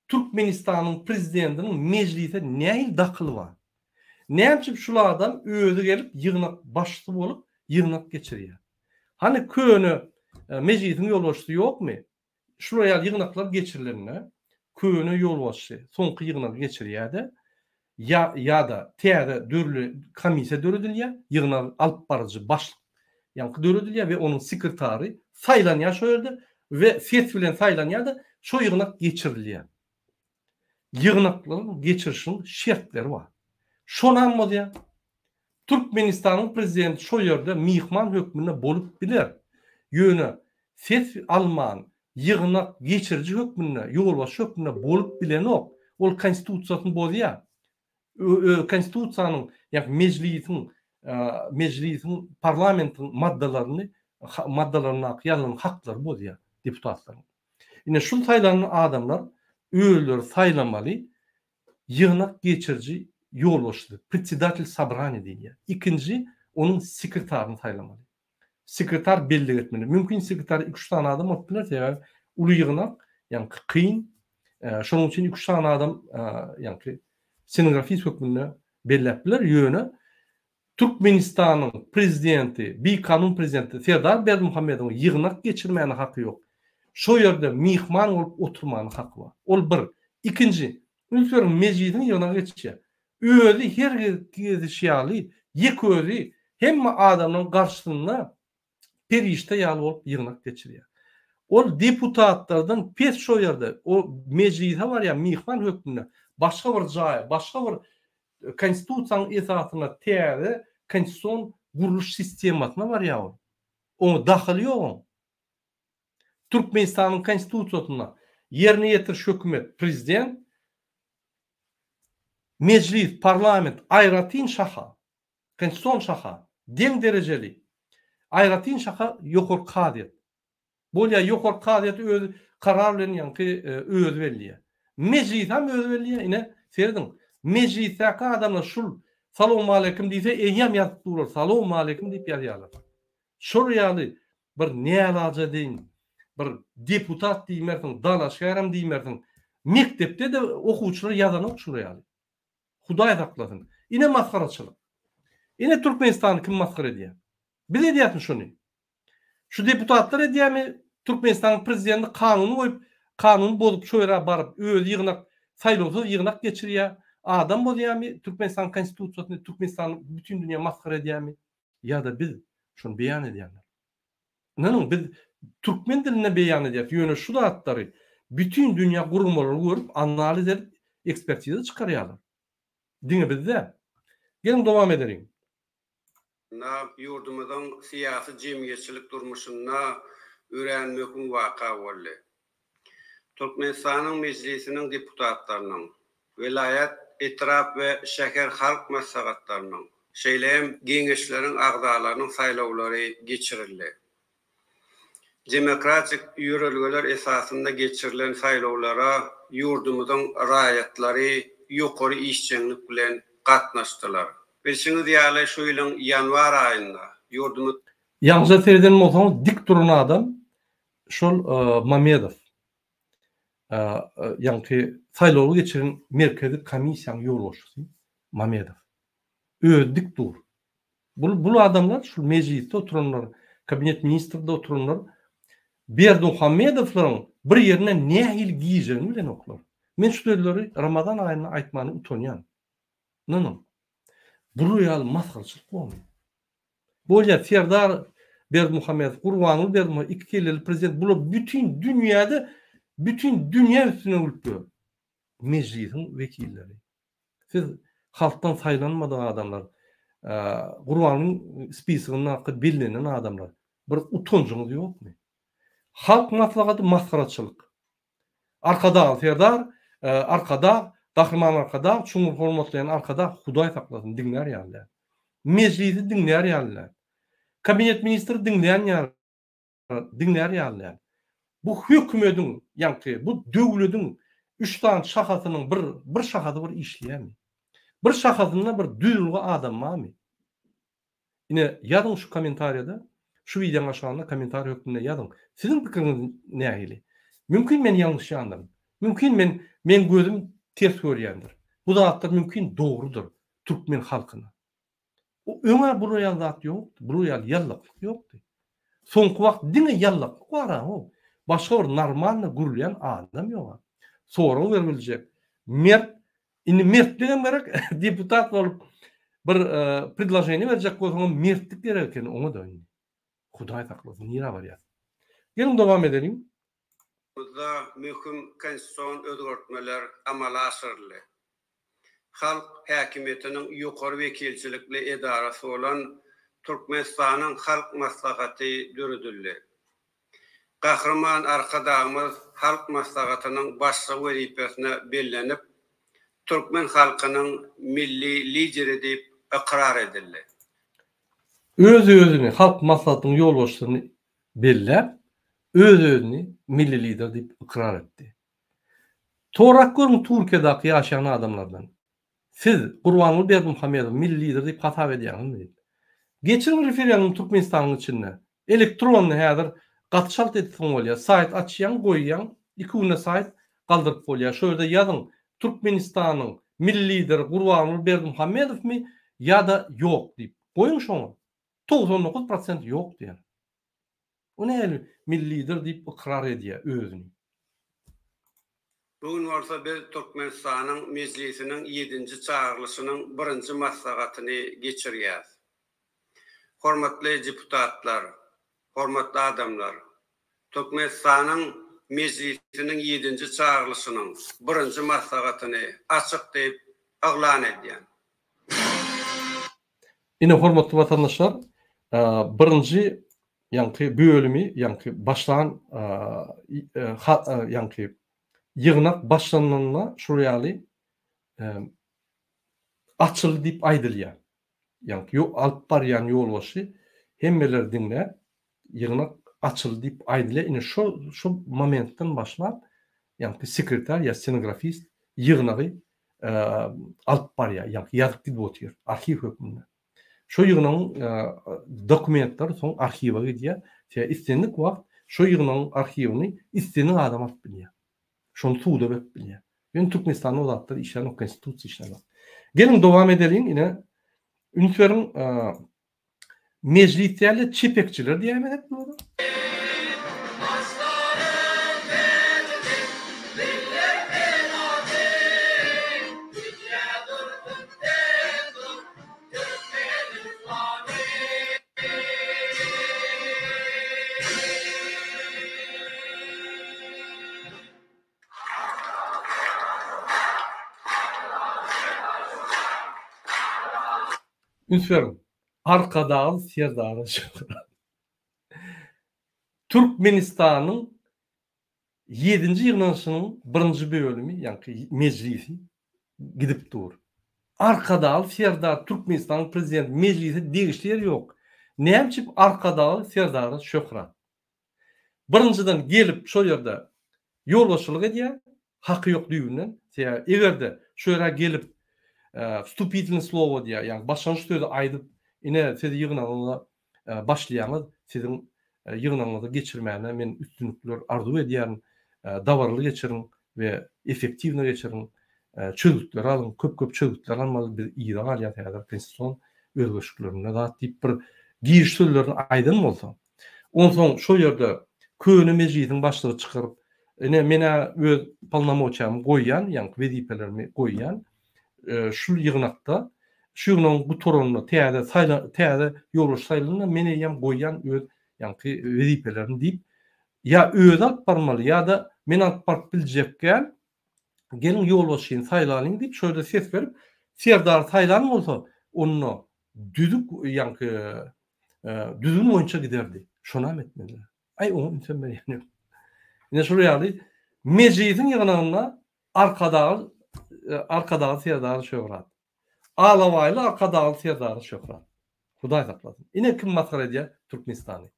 Türkmenistanyň prezidentiniň meclise näil dakyly bar? Näçip şul adam özü gelip ýygnak başly bolup ýygnak geçirýär. Hani köni meclisin ýolbaşçysy ýokmy? Şuraya ýygnaklar geçirilenine köni ýolbaşçy soňky ýygnak geçirýärdi. Ya da täze dörlü komisiýa döredilýär, ýygnak alyp barjy başlyk ýanky döredilýär we onuň sekretary saýlanýar şo ýerde we ses bilen saýlanýar şo ýygnak geçirilýär. Ýygnaklaryň geçirişiniň şertleri bar. Şonam bolýar. Türkmenistanyň prezidenti şo ýerde mihman hökmünde bolup biler. Ýöne ses alman ýygnak geçiriji hökmünde, ýolbaşçy hökmünde bolup bilen ok. Ol konstitusiýasyny bozýar. Konstitusiýanyň ýa meclisin parlamentin maddalaryna ýazylan haklary bozýar deputatlaryň. Ine şul saýlanan adamlar öýleri saýlamaly, ýygnak geçiriji ýolbaşçy, председатель собрания diýär. İkinji onuň sekretaryny saýlamaly. Sekretar belli etmeli. Mümkin sekretar 2-3 tane adam olup biler, uly ýygnak, ýani kyn, şonuň üçin 2-3 tane adam ýani senografis hökmünde belläp biler. Ýöne Türkmenistanyň prezidenti, bir kanun prezidenti Serdar Berdimuhammedow ýygnak geçirmäne haky ýok. Şo ýerde mihman bolup oturmany haky bar. Ol bir. İkinji, ünsüň meclisin ýygnak geçirýär. Özü her gezişýaly, ýeközü hemme adamyň garşysynda perişte ýaly bolup ýygnak geçirýär. Ol deputatlardan pes şo ýerde, o meclise bar ýa mihman hökmünde başga bir jaý, başga bir konstitusiýanyň esasyna täze konstitusiýon guruluş sistemasyna bar ýa o. Onu dahyl ýok. Türkmenistanyň konstitusiýasyna ýerine ýetiriş hökümet, prezident, meclis, parlament, aýratyn şaha, konstitusiýon şaha, deň derejeli, aýratyn şaha ýokary kadiýet. Bolýa ýokary kadiýet öz karar bilen ýanky öz belliýär. Meclis hem öz belliýär, ine serdim. Meclisdäki adamlar şul salamu aleykum diýse, eýem ýazyp durar, salamu aleykum diýip ýazýarlar. Şol ýaly bir nälaja diýin, bir deputat diýmersiň, dala şäherem diýmersiň, mektepde de okuwçylar ýazan şol ýaly. Hudaý saklasyn. Ine maskaraçylyk. Ine Türkmenistany kim maskara edýär? Biz edýärmi şonu? Şu deputatlar edýärmi? Türkmenistanyň prezidenti kanuny goýup, kanuny bozup şo ýere baryp öz ýygnak saýlawsuz ýygnak geçirýär. Adam bolýarmy? Türkmenistan konstitusiýasyny Türkmenistan bütün dünýä maskara edýärmi? Ya da biz şonu beýan edýärler. Näme biz türkmen diline beýan edýär. Ýöne şu datlary bütün dünýä gurulmalary görüp analiz edip ekspertiza çykarýarlar. Diňe bizde. Gelin dowam edelim. Ýurdumyzyň syýasy jemgyýetçilik durmuşyna öwrenmekün waka boldy. Türkmenistanyň meclisiniň deputatlarynyň, vilayet etraf ve şeker halk maslahatlarının, şeýleýem geňeşleriň agdalarynyň saýlawlary geçirildi. Demokratik ýörelgeler esasında geçirilen saýlawlara ýurdumyzyň raýatlary ýokary işçilik bilen gatnaşdylar. Bilşiňiz ýaly şu ýylyň ýanwar aýynda ýurdumyz Ýagşy serden bolsaňyz dik duran adam şol Mamedov. Ýa-ni saýlawy geçiren merkezi komissiýanyň ýolbaşçysy Mamedov. Öz dik dur. Bu adamlar şu meclisde oturanlar, kabinet ministrinde oturanlar Berdimuhamedowlaryň bir ýerine nähil giýjegini bilen oklar. Men şu sözleri Ramazan aýyna aýtmany utanýan. Nanam. Bu ýaly masgarçylyk bolmaly. Bu ýa Serdar Berdimuhamedow, Gurbanuly Berdimuhamedow, iki keleli prezident bu bütün dünya üstüne ulupdy. Meclisiň wekilleri. Siz halktan saýlanmadan adamlar, Gurbanulyň spisigine haqqy bilinen adamlar. Bir utanjyňyz ýokmy? Halk maslahaty masgaraçylyk. Arkada Serdar, arkada Dahrman arkada, çuňur hormatlayan arkada Hudaý saklasyn diňler ýaly. Meclisi diňler ýaly. Kabinet ministri diňler ýaly. Bu hökümetiň, ýa-ni bu döwletiň 3 tane şahatynyň bir şahady bir işleýärmi? Bir şahadynda bir düýülge adam barmy? Ine ýazyň şu kommentariýada, şu videoň aşagynda kommentariýa hökmünde ýazyň. Siziň pikiriňiz nähili? Mümkin men ýalňyş ýandarym. Mümkin men gözüm ters görýändir. Bu zatlar mümkin dogrudur türkmen halkyna. O öňe bu ýaly zat ýok, bu ýaly ýallyk ýokdy. Soňky wagt diňe ýallyk bar o. Başga bir normal gurulýan adam ýok. Sonra beriljek. Mertligen gerek deputat bolup bir предложение berjek bolsaň mertlik gerek eken oňa döndü. Hudaý saklasyn, nira barýar. Gelin dowam edelim. da mühüm konstitusiyon özgörtmeler amala asyrly. Halk häkimetiniň ýokary wekilçilikli edarasy bolan Türkmenistanyň halk maslahaty döredildi. Gahrman arkadağımız halk maslahatynyň başly wezipesine bellenip Türkmen halkynyň milli lideri diýip ikrar edildi. Öz-özüni halk maslahatynyň ýolbaşçysyny belläp, öz-özüni milli lider diýip ikrar etdi. Torak görün Türkiýede ýaşaýan adamlardan. Siz Gurbanuly Berdimuhamedow milli lider diýip hatap edýäňizmi? Geçen referendum Türkmenistanyň içinde elektronly häzir gatşalt etdiň bolýar. Sayt açýan, goýýan, 2 güne sayt galdyryp bolýar. Şöyle ýazyň Türkmenistanyň milli lideri Gurbanuly Berdimuhamedowmy ýa-da ýok diýip goýun şoňa. 99% ýok diýär. O näme milli lider diýip ikrar edýär özüni. Bugün bolsa biz Türkmenistanyň meclisiniň 7-nji çağrılışynyň 1-nji maslahatyny geçirýäs. Hormatly deputatlar, hormatly adamlar, Türkmenistanyň meclisiniň 7-nji çağrılışynyň 1-nji maslahatyny açyk diýip aglan edýän. Ine hormatly watandaşlar, 1-nji ýa-ni bölümi, ýa-ni başlan ýa-ni ýygnak başlananyna şu ýaly açyl diýip aýdylýar. Ýa-ni alyp barýan ýolbaşy hemmeler diňler ýygnak açyl diýip aýdylýar. Ine şu momentden başlap ýa-ni sekreter ýa stenografist ýygnagy alyp barýar, ýa-ni ýazyp diýip otýar arxiw hökmünde. Şu ýygnaň dokumentler soň arxiwa gidýär. Istendik wagt şu ýygnaň arxiwini istenen adam alyp bilýär. Şonu suwda bek bilýär. Ben Türkmenistanyň uzatdyr işlerini konstitusiýa işlerini. Gelin dowam edelim ine ünsüriň meclislerle çepekçiler diýelim hep bunu. Ünsüriň arkadagy Serdar Türkmenistanyň 7-nji ýygnaşynyň 1-nji bölümi, ýa-ni meclisi gidip dur. Arkada Serdar Türkmenistan prezident meclisi degişler yok. Näçip arkada Serdar Şöhrat. Birinciden gelip şol ýerde ýolbaşçylyk edýär, haky ýok düýünden. Egerde şu ýere gelip вступительный слово diýär, ýani başlanýyş sözü aýdyp, ine siz ýygynaňyza başlaýaňyz, sizin ýygynaňyza geçirmäne men üstünlükler arzu edýän, dawarly geçirin we efektiwne geçirin. Çözükler alın, köp çözükler almalı bir ýyla alýar häzir konstitusiýon özgeçliklerine zat diýip bir giriş sözlerini aýdym bolsa. Ondan soň şol ýerde köni mejlisiň başlygy çykyryp, mene öz palnamoçyamy goýýan, ýani wezipelerimi goýýan, şu ýygnakda, şu ýygnaň bu torunyny täze ýolbaşy saýlygyna mene ýam goýýan öz ýani wezipelerini diýip, ýa öz alyp barmaly, ýa-da men alyp baryp biljekkä gelin ýolbaşyny saýlalyň diýip şöyle ses berip, Serdar saýlan bolsa, onu düzük ýanky düzgün boýunça giderdi. Şona etmeli. Ay onu insan ben ýani. Ine şol ýaly mejlisiň ýygnagyna arkada Serdar Şöhrat. Alawaýly arkada Serdar Şöhrat. Hudaý saklasyn. Ine kim maskara edýär? Türkmenistany.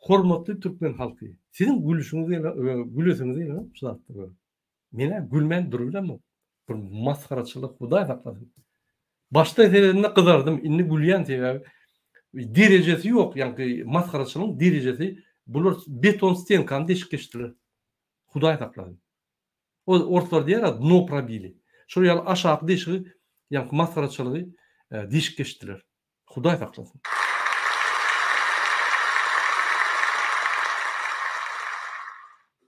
Hormatly Türkmen halky, sizin gülüşüňiz ýa-da şulatdy. Mene gülmen durýarmy? Bir maskaraçylyk Hudaý saklasyn. Başda eterinde kızardım, inni gülýän sebäbi derejesi ýok, ýani maskaraçylygyň derejesi bular beton stenkany deşik geçdiler. Hudaý saklasyn. O ortalar diýär, dno probili. Şol ýaly aşağı deşigi, ýani maskaraçylygy deşik geçdiler. Hudaý saklasyn.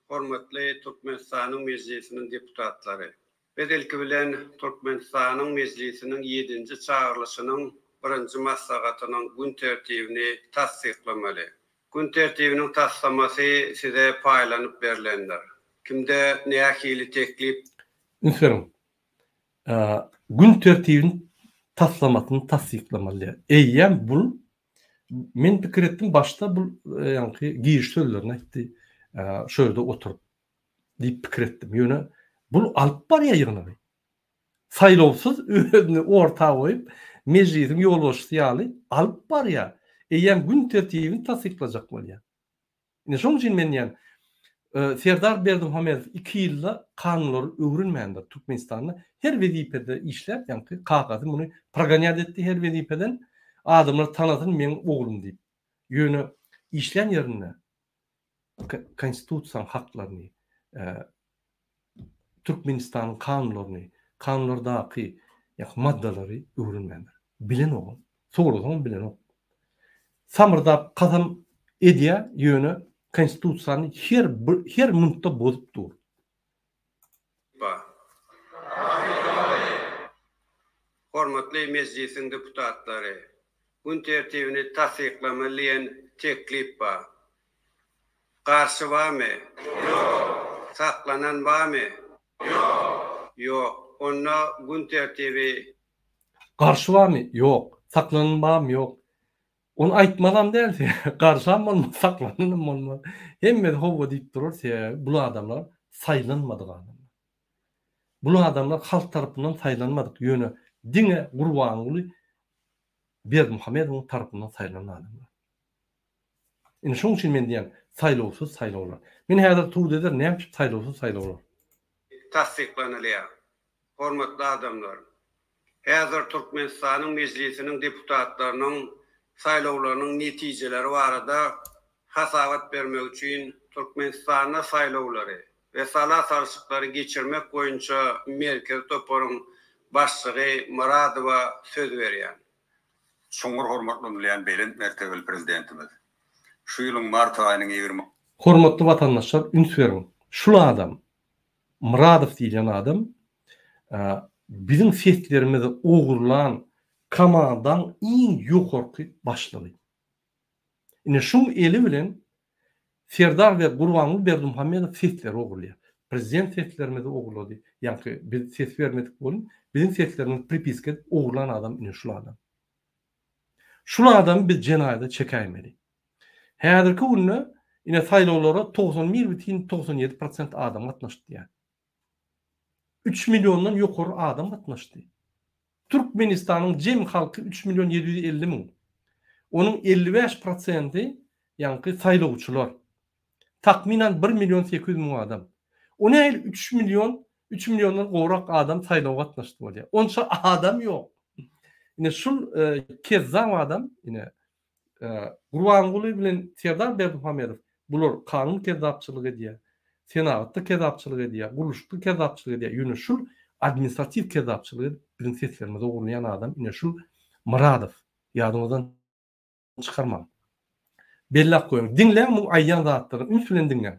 Hormatly Türkmenistanyň mejlisiniň deputatlary. Bedelki bilen Türkmenistanyň mejlisiniň 7-nji çağrylışynyň 1-nji maslahatynyň gün tertibini tasdiklamaly. Gün tertibiniň tasdiklamasy size paýlanyp berilendir. Kimde nähili teklip? Ünsürüm. Gün tertibini tasdiklamaly. Eýem bul men pikir etdim başda bu ýani giriş sözlerini aýtdy. Şöyle oturup diýip pikir etdim. Ýöne bu alyp barýar ýygyny. Saýlawsuz özüni orta goýup mejlisiň ýolbaşçysy ýaly alyp barýar. Eýem gün tertibini tasdiklajak bolýar. Ine şoň üçin men ýani Serdar Berdimuhamedov 2 ýylda kanunlary öwrenmändir Türkmenistanyň her wezipede işläp, ýani kagazy muny proganýat etdi her wezipeden adamlar tanadyn men oglum diýip. Ýöne işlän ýerine konstitusiýa haklaryny, Türkmenistanyň kanunlaryny, kanunlardaky maddalary öwrenmändir. Bilen o, soňradan bilen o. Samyrda kasam edýär ýöne konstitusiýany her minutda bozup dur. Hormatly mejlisiň deputatlary, gün tertibini tasdiklamaly teklip bar. Karşı barmy? Ýok. Saklanan barmy? Ýok. Ýok. Onda gün tertibi Karşı barmy? Ýok. Saklanan barmy? Ýok. Onu aýtmadan däl, karşam bolmaz, saklanan bolmaz. Hemme howa diýip durar, bu adamlar saýlanmadyk adamlar. Bu adamlar halk tarapyndan saýlanmadyk. Ýöne diňe gurbanyly Berdimuhamedowyň tarapyndan saýlanan adamlar. Ine şoň üçin men diýen saýlawsuz saýlawlar. Men häzir tuğ eder, näme saýlawsuz saýlawlar. tasdiklanylýar. Hormatly adamlar, häzir Türkmenistanyň mejlisiniň deputatlarynyň saýlawlarynyň netijeleri barada hasabat bermek üçin Türkmenistanyň saýlawlary we sala sarşyklary geçirmek boýunça merkez toparyň başlygy Muradowa söz berýär. Şoňur hormatly bilen belen mertebeli prezidentimiz. Şu ýylyň mart aýynyň 20. Hormatly vatandaşlar, ünsüreň. Şul adam, Muradow diýilen adam, bizim fetlerimizi ogurlan kamadan iň ýokarky başlygy. Ine şu eli bilen Serdar we Gurbanguly Berdimuhamedow fetleri ogurlaýar. prezident seçlerimizi oğurlady. Yani biz ses vermedik bolun. Bizim seslerimiz pripiska oğurlan adam ine şul adam. Şul adam biz jenayda çekäýmeli. Häzirki günde ine saýlawlara 91,97% adam gatnaşdy ýa. 3 milyondan ýokary adam gatnaşdy. Türkmenistanyň jem halky 3 milyon 750 min. Onun 55% ýa-ni saýlawçylar. Takminan 1 milyon 800 min adam. O näil 3 milyondan gowrak adam saýlaw gatnaşdy bolýar. Onça adam ýok. Ine şul kezzam adam ine Gurbanguly bilen Serdar Berdimuhamedow bular kanun kezzapçylygy diýär. Senatda kezzapçylyk edýär, guluşda kezzapçylyk edýär. Ýöne şul administrativ kezzapçylygy prinsiplerimize uğrayan adam ine şul Muradow ýadyňyzdan çykarmam. Bellak goýun. Dinleň bu aýyan zatlary ünsülen dinleň.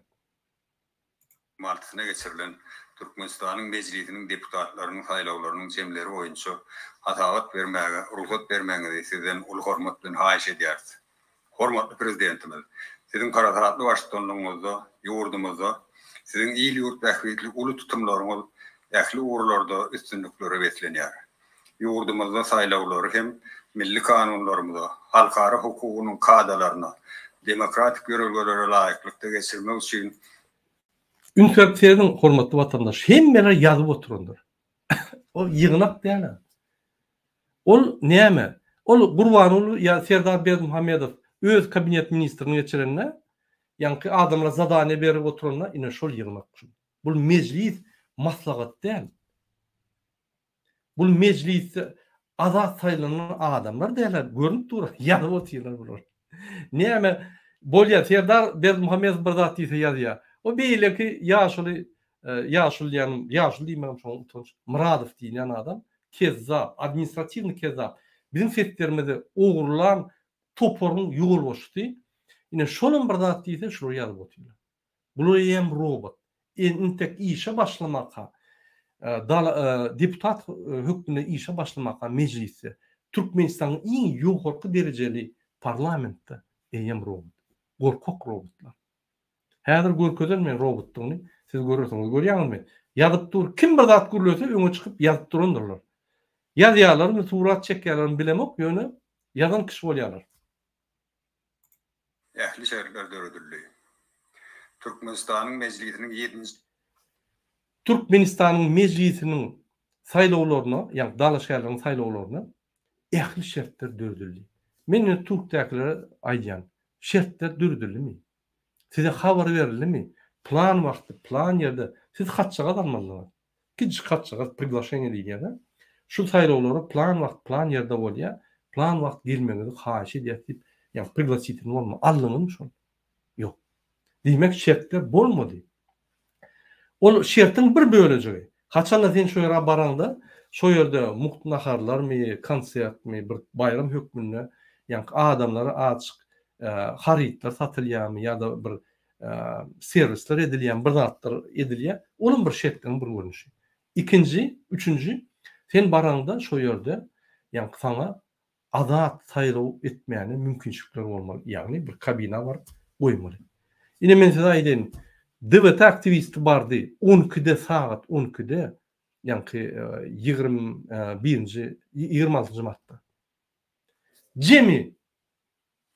Martysyna geçirilen Türkmenistanyň mejlisiniň deputatlarynyň saýlawlarynyň jemleri boýunça hatagat bermäge, ruhsat bermäge sizden ul hormat bilen haýyş edýäris. Hormatly prezidentimiz, sizin kara taratly başçylygyňyzda, ýurdumyzda, sizin ýyl ýurt bähwetli uly tutumlaryňyz ähli uğurlarda üstünlüklere beslenýär. Ýurdumyzda saýlawlary hem milli kanunlarymyza, halkara hukugynyň kadalaryna, demokratik görelgelere laýyklykda geçirmek üçin Ünsürtlerinin hormatly vatandaş hemmeler ýazyp oturanlar. O ýygnak diýär. Ol näme? Ol Gurbanguly ýa Serdar Berdimuhamedow öz kabinet ministrini geçirenler, ýa-ni adamlara zadany berip oturanlar ine şol ýygnak. Bul mejlis maslahat diýär. Bul mejlis azat saýlanan adamlar diýerler. Görünüp dur, ýazyp oturýarlar bular. Näme? Bolýar Serdar Berdimuhamedow bir zat diýse ýazýar. O beýleki ýaşul diýmem şoň utanç. Muradow diýen adam kezzap, administrativni kezzap. Bizim setlerimizi oğurlan toporun ýol boşdy. Ine şonun bir zat diýse şol ýazyp oturýar. Bular hem robot. Entek işe başlamaka, deputat hökmüne işe başlamaka meclisi, Türkmenistanyň iň ýokarky derejeli parlamentde hem robot. Gorkok robotlar. Häzir görkezelmeýän robotlaryny siz görürsiniz, görýäňizmi? Ýazyp dur, kim bir zat gürlese öňe çykyp ýazyp durandyrlar. Ýazýarlarmy, surat çekýärlermi bilemek ýöne ýazan kişi bolýarlar. Ähli şäherler döredildi. Türkmenistanyň mejlisiniň 7-nji Türkmenistanyň mejlisiniň saýlawlaryna, ýa-ni dala şäherleriň saýlawlaryna ähli şertler döredildi. Men Türkdäkilere aýdýan, şertler döredildimi? Size habar verildi plan wagty, plan ýerde siz hatçaga almalylar. Kiç hatçaga приглашение diýýär. Şu saýlawlara plan wagt, plan ýerde bolýar. Plan wagt gelmegini haýyş edýär. Ýa пригласительni bolma, allygyny şol. Ýok. Diýmek şertler bolmady. Ol şertin bir bölejigi. Haçanda sen şu ýere baranda, şu ýerde muhtnaharlarmy, konsertmi, bir bayram hökmünde, ýa adamlara açyk haritler satylýarmy ýa-da bir servisler edilýän, bir zatlar edilýär. Onun bir şertden bir görünüşi. İkinci, üçüncü, sen baranda şu ýerde ýa-ni sana azat saýlaw etmäni mümkinçilikler bolmaly. Ýagny bir kabina bar goýmaly. Ine men size aýdyn, DBT aktivisti bardy 12-de saat 12-de, ýa-ni 26-njy martda. Jemi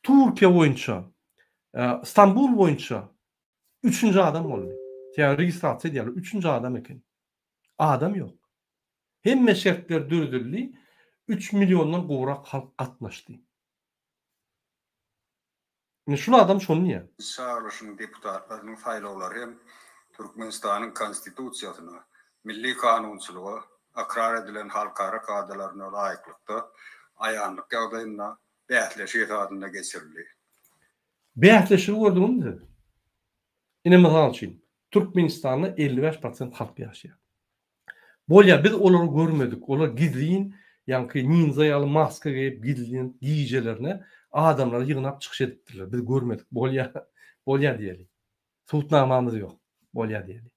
Türkiýe boýunça, İstanbul boýunça 3-nji adam boldy. Ýa registrasiýa edýärler, 3-nji adam eken. Adam ýok. Hemme şertler döredildi. 3 milyondan gowrak halk gatnaşdy. Şol adam şonu niye? Şaýryşyň deputatlarynyň saýlawlary hem Türkmenistanyň konstitusiýasyna, milli kanunçylyga, akrar edilen halkara kadalaryna laýyklykda aýanlyk ýagdaýyna bähleşik adynda geçirildi. Bähleşik gördüňizmi? Ine mysal üçin Türkmenistanyň 55% halk ýaşaýar. Bolýar biz olary görmedik. Olar gizliň, ýa-ni ninja ýaly maska giyip gizliň giýjelerine adamlar ýygnap çykyş edipdirler. Biz görmedik. Bolýar diýelim. Tutnamamyz ýok. Bolýar diýelim.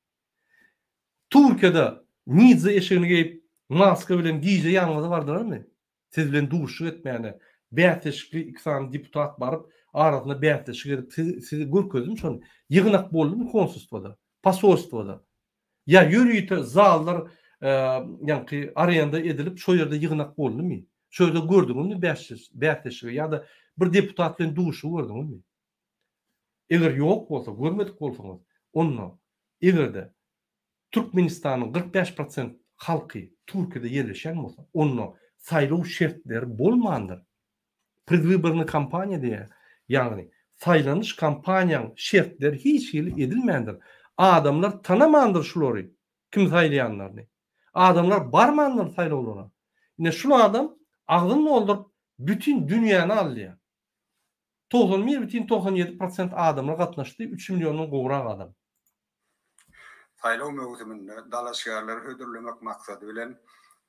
Türkiýede ninja eşigini giyip maska bilen giýje ýanyňyzda bardyrmy? Siz bilen duşuk etmäni, bähleşikli iksan deputat baryp arasynda bähleşik edip sizi görkezdim şonu. Ýygnak boldymy konsulstwada, pasolstwada. Ya yürüyüte zallar yani arayanda edilip şu yerde yığınak boldy mi? Şöyle gördüňüzmi bäşleşigi ya da bir deputat bilen duşy gördüňüzmi? Eger ýok bolsa, görmedik bolsaňyz, onda egerde Türkmenistanyň 45% halky Türkiýede ýerleşen bolsa, onda saýlaw şertleri bolmandyr. Predwyborny kampaniýa diýe, ýagny saýlanyş kampaniýaň şertleri hiç edilmeýändir. Adamlar tanamandyr şulary. Kim saýlaýanlaryny. Adamlar barmandyr saýlawlara. Ine şu adam agdyny doldurup bütün dünýäni alýar. 91,97% adamlar gatnaşdy, 3 milyondan gowrak adam. Saýlaw möhüminde dalaşgarlar ödürlemek maksady bilen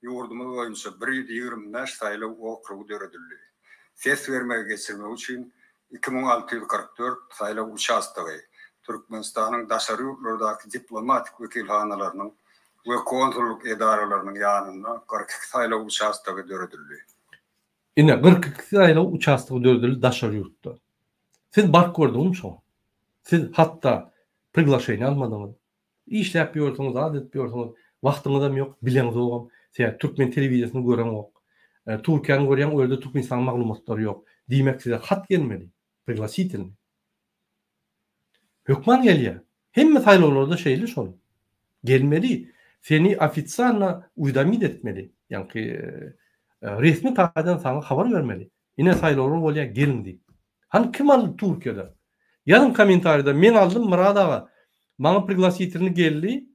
ýurdumyz boýunça 125 saýlaw okrugy döredildi. Ses vermege geçirmek üçin 2644 saýlaw uçastygy Türkmenistanyň daşary ýurtlardaky diplomatik wekilhanalarynyň we konsulluk edaralarynyň ýanynda 42 saýlaw uçastygy döredildi. Ine 42 saýlaw uçastygy döredildi daşary ýurtda. Siz bark gördüňiz şo. Siz hatta priglашение almadyňyz. İşläp ýörsiňiz, adet ýörsiňiz, wagtyňyzam ýok, bileňiz ogam. Sen Türkmen telewiziýasyny gören ok. Türkiýany görýän öýde Türkmenistan maglumatlary ýok. Diýmek size hat gelmeli. Пригласительный. Hökman gelýär. Hemme saýlawlarda şeýle şol. Gelmeli. Seni ofitsialna uydamid etmeli. Yani resmi taýdan sana habar vermeli. Ine saýlawlar bolýar gelindi. Han kim aldy Türkiýede? Ýazym kommentarida men aldym Murad aga. Maňa пригласительный geldi.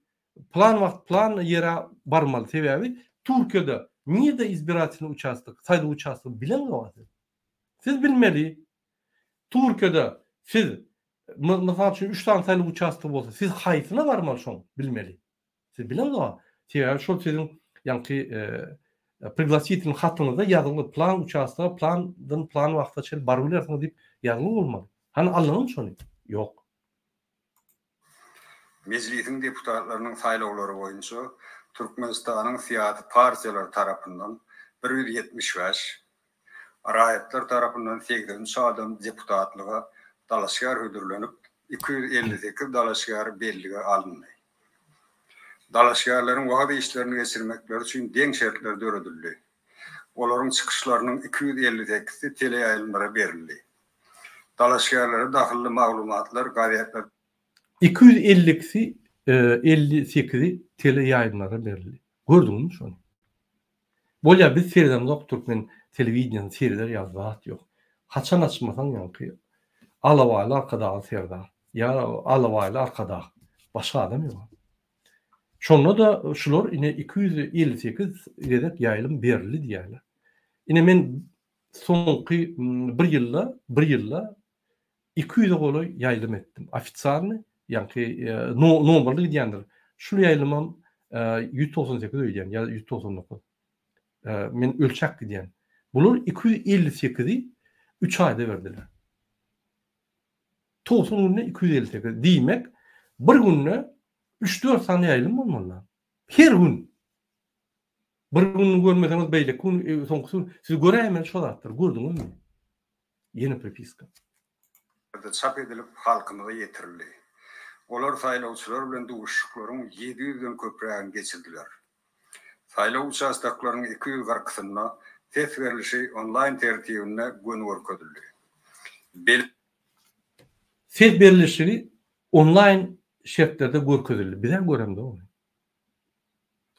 Plan ýere barmaly sebäbi Türkiýede niýe избирательный участок, saýlaw участок bilen ýok. Siz bilmeli. Türkiýede siz mesela 3 tane saýlaw участок bolsa, siz haýsyna barmaly şoň bilmeli. Siz bilen ýok. Sebäbi şol siziň ýa-ni пригласительный hatyňyzda ýazyly plan участок, plan wagtda çel bar bilersiňiz diýip ýazyly bolmaly. Han alanyň şonu? Ýok. Meclisiň deputatlarynyň saýlawlary boýunça Türkmenistanyň siýasy partiýalary tarapyndan 175, raýatlar tarapyndan 83 adam deputatlyga dalaşgar ödürlenip 258 dalaşgar bellige alındy. Dalaşgarlaryň wagty işlerini geçirmekleri üçin deň şertler döredildi. Olaryň çykyşlarynyň 258-i teleýaýlanlara berildi. Dalaşgarlara dahilli maglumatlar, gazetler 250'si 58'i teleýaýlanlara berildi. Gördüňizmi şonu? Bolýa biz serden Türkmen telewiziýany serler ýazbat ýok. Haçan açmasan ýanky alawaly arkadagy serda. Ya alawaly arkada başga adam ýok. Şonda da şular ine 258 gedek ýaýlym berildi diýerler. Ine men soňky bir ýylda 200 goly ýaýlym etdim. Ofitsialny ýa-ni nomerli diýendir. Şu ýaýlymam 198 öýdýän ýa 199. Men ölçek diýen. Bular 258'i 3 aýda berdiler. 90 günde 258 diýmek bir günde 3-4 sany ýaýlym bolmaly. Her gün. Bir gün görmeseňiz beýle gün soňky siz göräýmen şolatdyr. Gördüňizmi? Ýene prepiska. Çap edilip halkymyza ýetirildi. Olar saýlawçylar bilen duşuklaryň 700-den köprägini geçirdiler. Saýlaw uçastaklarynyň 240-syna ses berilişi online tertibinde gün görkezildi. Ses berilişleri online şertlerde görkezildi. Bilen göremdi o.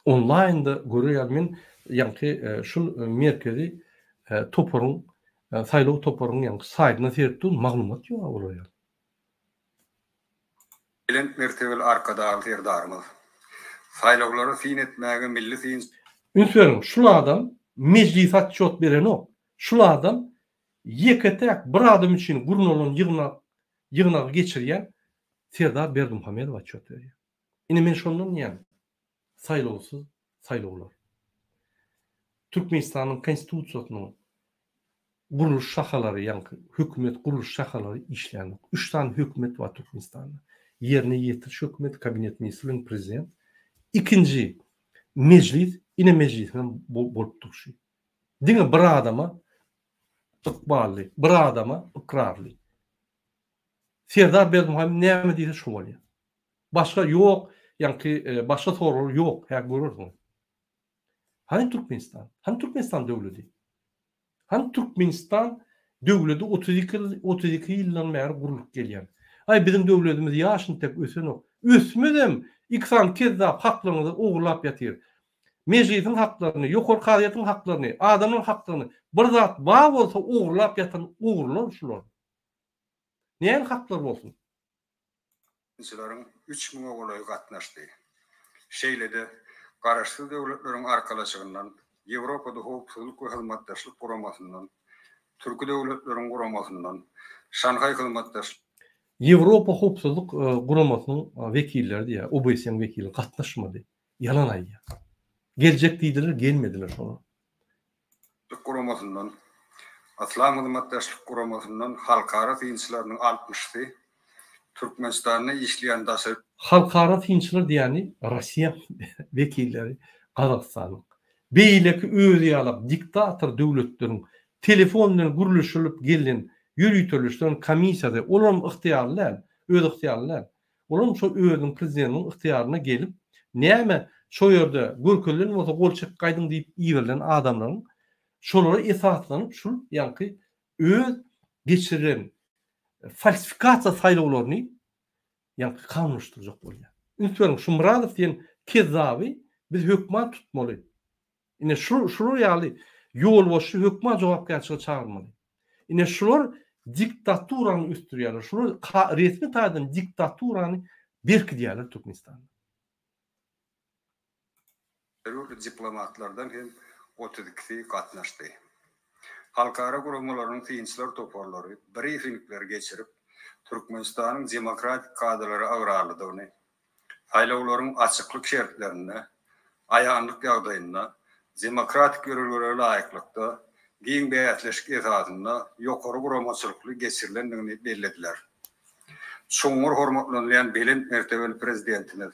Online'da görýär men ýa-ni şul merkezi toparyň saýlaw toparyň ýa-ni saýtyna sertdim maglumat ýok bolýar. Bilen mertebeli arkadagy serdarymyz. Saýlawlary fin etmäge milli fin. Ünsüň şul adam meclis atçot beren ok. Şul adam ýeketek bir adam üçin gurnulan ýygnagy geçirýän Serdar Berdimuhamedow atçot berýär. Ine men şondan ýa saýlawsuz saýlawlar. Türkmenistanyň konstitusiýasynyň guruluş şahalary ýa-ni hökümet guruluş şahalary işlänýär. 3 tane hökümet bar Türkmenistanda. Yerine ýetiriş hökümet, kabinet ministri, prezident. İkinci meclis, ine meclisinden bolup duruşy. Diňe bir adama ykbaly, bir adama ikrarly. Serdar Berdimuhamedow näme diýse şo bolýar. Başga ýok, ýa-ki başga sorular ýok, häk görürsün. Hani Türkmenistan? Hani Türkmenistan döwleti? Hani Türkmenistan döwleti 32 ýyldan bäri gurulyp gelýär. Ay bizim döwletimiz ýaşyn tek ösenok. Ösmedem, iksan kezzap haklaryny ogurlap ýatyr. Mejlisin haklaryny, ýokary kadaýatyň haklaryny, adamyň haklaryny bir zat bar bolsa ogurlap ýatan ogurlar şular. Näme haklar bolsun? Insanların 3000 ogurlay gatnaşdy. Şeýlede garaşsyz döwletleriň arkalaşygyndan, Ýewropada howpsuzlyk we hyzmatdaşlyk guramasyndan, türki döwletleriň guramasyndan, Şanhay hyzmatdaşlyk Ýewropa howpsuzlyk guramasynyň wekilleri diýär, OBSE-niň wekili gatnaşmady. Yalan aýýar. Geljek diýdiler, gelmediler şoňa. guramasyndan, Aslam hyzmatdaşlyk guramasyndan halkara tynçylarynyň 60-sy Türkmenistanyň işleýän daşy Halkara tynçylar diýeni Russiýa wekilleri Gazakstanyň. Beýleki özü ýalyp diktator döwletleriň telefonlaryny gurulşylyp gelen ýürütülüşden komissiýada olaryň ykhtiyarlar, öz ykhtiyarlar. Olaryň şo özüň prezidentiniň ykhtiyarına gelip näme şo ýerde görkezlen bolsa gol çek gaýdyň diýip iýerilen adamlaryň şolara esaslanyp şol ýa-ki öz geçirilen falsifikasiýa saýlawlaryny ýa-ki kanunlaşdyrjak bolýar. Ünsüň şu Muradow diýen kezzaby biz hökümet tutmaly. Ine şu ýaly ýol boşy hökümet jogapkärçilige çağırmaly. Ine şular diktaturanyň üstürýärler. Şular resmi taýdan diktaturany berki diýerler Türkmenistanda. diplomatlardan hem 32 gatnaşdy. Halkara gurulmalaryň tynçylar toparlary briefingler geçirip Türkmenistanyň demokratik kadrlary awralydygyny, saýlawlaryň açyklyk şertlerini, aýanlyk ýagdaýyna, demokratik görelere laýyklykda giň beýatleşik esasyna ýokary guramaçylykly geçirilendigini bellädiler. Şoňur hormatlanýan belin mertebeli prezidentimiz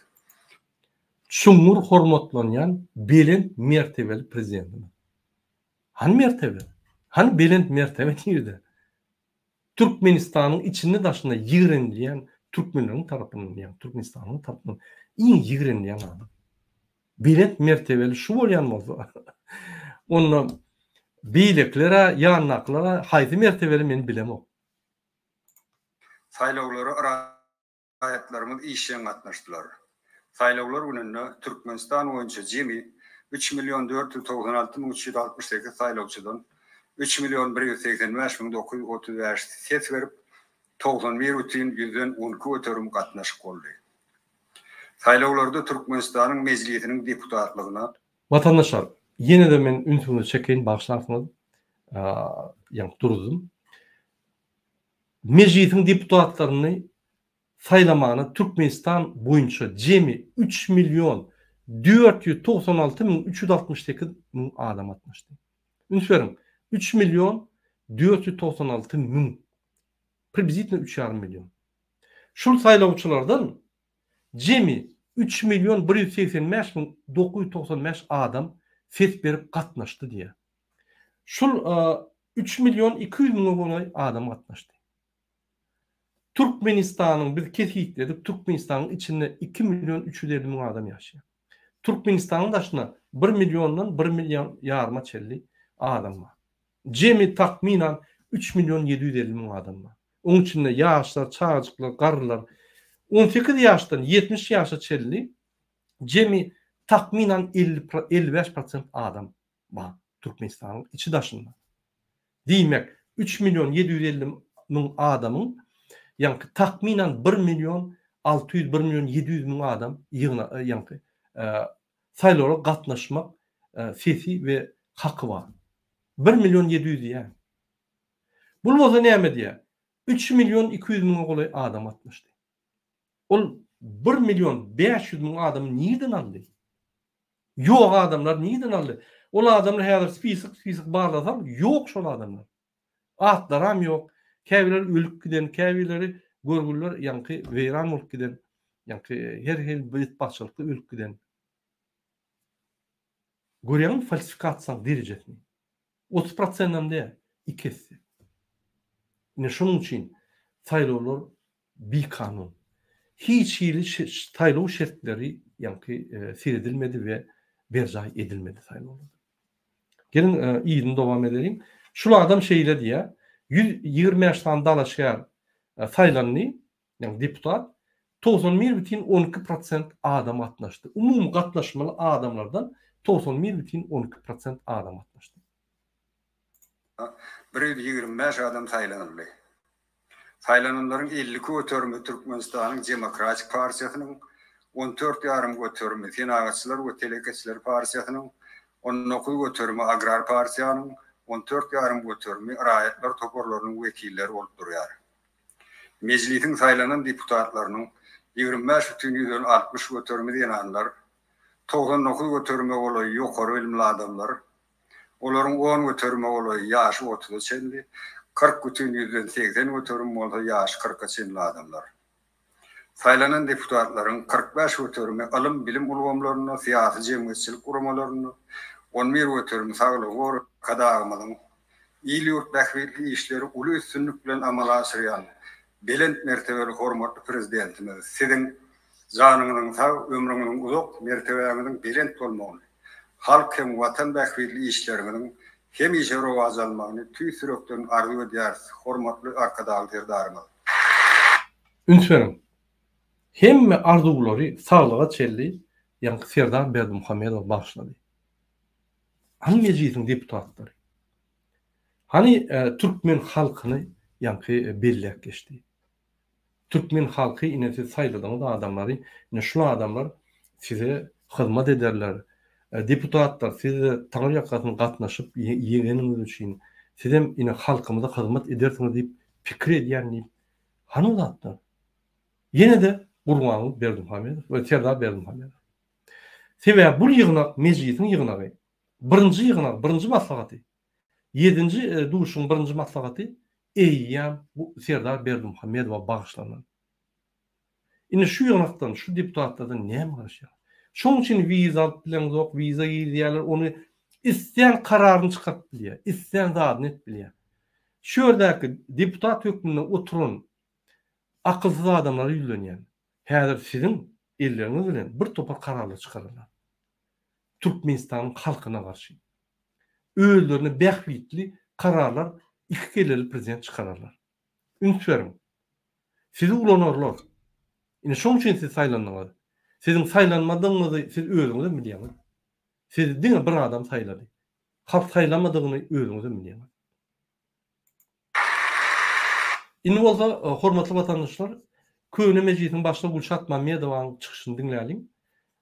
Şoňur hormatlanýan belin mertebeli prezidentimiz. Han mertebe? Han belin mertebe diýdi. Türkmenistanyň içinde daşynda ýigrenilýän türkmenleriň tarapyndan, ýa-ni Türkmenistanyň tarapyndan iň ýigrenilýän adam. Belin mertebeli şu bolýan bolsa, onu beýleklere, ýanlaklara haýsy mertebeli men bilemok. Saýlawlary raýatlarymyz işen gatnaşdylar. Saýlawlar gününde Türkmenistan boýunça jemi 3.496.368 saýlawçydan 3.185.935 ses berip 91.112 öterim gatnaşyk boldy. Saýlawlarda Türkmenistanyň mejlisiniň deputatlygyna Vatandaşlar, ýene de men ünsüňizi çekeýin, bagşlasyňyz. Ýa-ni durdum. Mejlisiň deputatlaryny saýlamany Türkmenistan boýunça jemi 3.496.368 adam atnaşdy. Ünsüň 3.496.000 približno 3,5 milyon. Şol saýlawçylardan jemi 3.185.995 adam ses berip gatnaşdy diýe. Şol 3.200.000 adam gatnaşdy. Türkmenistanyň biz kesitledik, Türkmenistanyň içinde 2.350.000 adam ýaşaýar. Türkmenistanyň daşyna 1 milyondan 1 milyon ýarma çelli adam var. Jemi takminan 3.750.000 adam var. Onun içinde ýaşlar, çağjyklar, garrylar 18 ýaşdan 70 ýaşa çelli jemi takminan 55% adam var Türkmenistanyň içi daşynda. Diýmek 3.750.000 adamyň ýa-ni takminan 1.600.000-1.700.000 adam ýa-ni saýlawlara gatnaşmak sesi we haky var. 1.700.000 ýa. Bu bolsa näme diýär? 3.200.000 adam atmışdy. Ol 1.500.000 adam niýeden aldy? Ýok adamlar niýeden aldy? Ol adamlar häzir spesik barlasam ýok şol adamlar. Atlar ham ýok. Käbiler ölüp giden, käbileri görgüller ýa-ni weýran bolup giden, ýa-ni her hil bitbaçylykda ölüp giden. Görýän falsifikasiýa derejesini. 30%-dan diýär, ikisi. Şonuň üçin saýlawlar bir kanun. hiç hili taýlaw şertleri seyredilmedi ve berjay edilmedi taýlaw. Gelin iýini dowam edelim. Şul adam şeýle diýär, 120 ýaşdan dalaşýar saýlanny, ýani deputat 91,12% adam atnaşdy. Umum gatnaşmaly adamlardan 91,12% adam atnaşdy. 125 adam saýlanyldy. Saýlananlaryň 50 götürme Türkmenistanyň Demokratik Partiýasynyň, 14 ýarym götürme Senagatçylar we Telekeçiler Partiýasynyň, 19 götürme Agrar Partiýanyň, 14 ýarym götürme Raýatlar toporlarynyň wekilleri bolup durýar. Meclisiň saýlanan deputatlarynyň 25,60 götürme diýenler, 99 götürme bolaý ýokary bilimli adamlar, olaryň 10 götürme bolaý ýaşy 30 çenli, 40,80 götürme bolaý ýaşy 40 çenli adamlar. Saýlanan deputatlaryň 45 götürme alym bilim ulgamlaryny, syýasy jemgyýetçilik guramalarını, 11 götürme saglyk kadagamalyň ýyly ýurtdaky işleri uly üstünlük bilen amala aşyrýan belent mertebeli hormatly prezidentimiz siziň janyňyň sag, ömrüňiň uzak, mertebäňiň belent bolmagyny, halk hem watandaşlyk işleriniň hemişe rowaj almagyny tüý sürekden arzu edýär, hormatly arkadaşlarym. Ünsürim. Hemme arzuwlary saglyga çelli, ýani Serdar Berdimuhammedow başlady. Hani meclisin deputatlary. Hani Türkmen halkyny ýani belläp geçdi. Türkmen halky inesi saýladan da adamlary, ine şu adamlar size hyzmat ederler. Deputatlar size taňy ýakasyny gatnaşyp ýeňeniňiz üçin sizem ine halkymyza hyzmat edersiňiz diýip pikir edýärni. Hani zatlar. Yine de Gurbanly Berdimuhammedow we Serdar Berdimuhammedow. Sebäbi bu ýygnak meclisin ýygnagy. Birinji ýygnak, birinji maslahaty. 7-nji duşuň birinji maslahaty eýýän bu Serdar Berdimuhammedowa bagyşlanan. Ine şu ýygnakdan, şu deputatlardan näme garaşýar? Şoň üçin wiza alyp bilen zok, wiza ýerler onu isleýän kararyny çykaryp bilýär, isleýän zadyny et bilýär. Şu ýerdäki deputat hökmünde oturan akylsız adamlar ýüzlenýän. Häzir siziň elleriniz bilen bir topar kararlar çykararlar. Türkmenistanyň halkyna garşy. Özlerine bähwitli kararlar iki kelleli prezident çykararlar. Ünsürim. Sizi ulanarlar. Ine şoň üçin siz saýlandyňyz. Siziň saýlanmadygyňyzy siz özüňiz bilýäňiz. Siz diňe bir adam saýlady. Halk saýlamadygyny özüňiz bilýäňiz. Indi bolsa hormatly watandaşlar, köýne mejlisiň başlygy Gulşat Mammedowaň çykyşyny dinläýälim.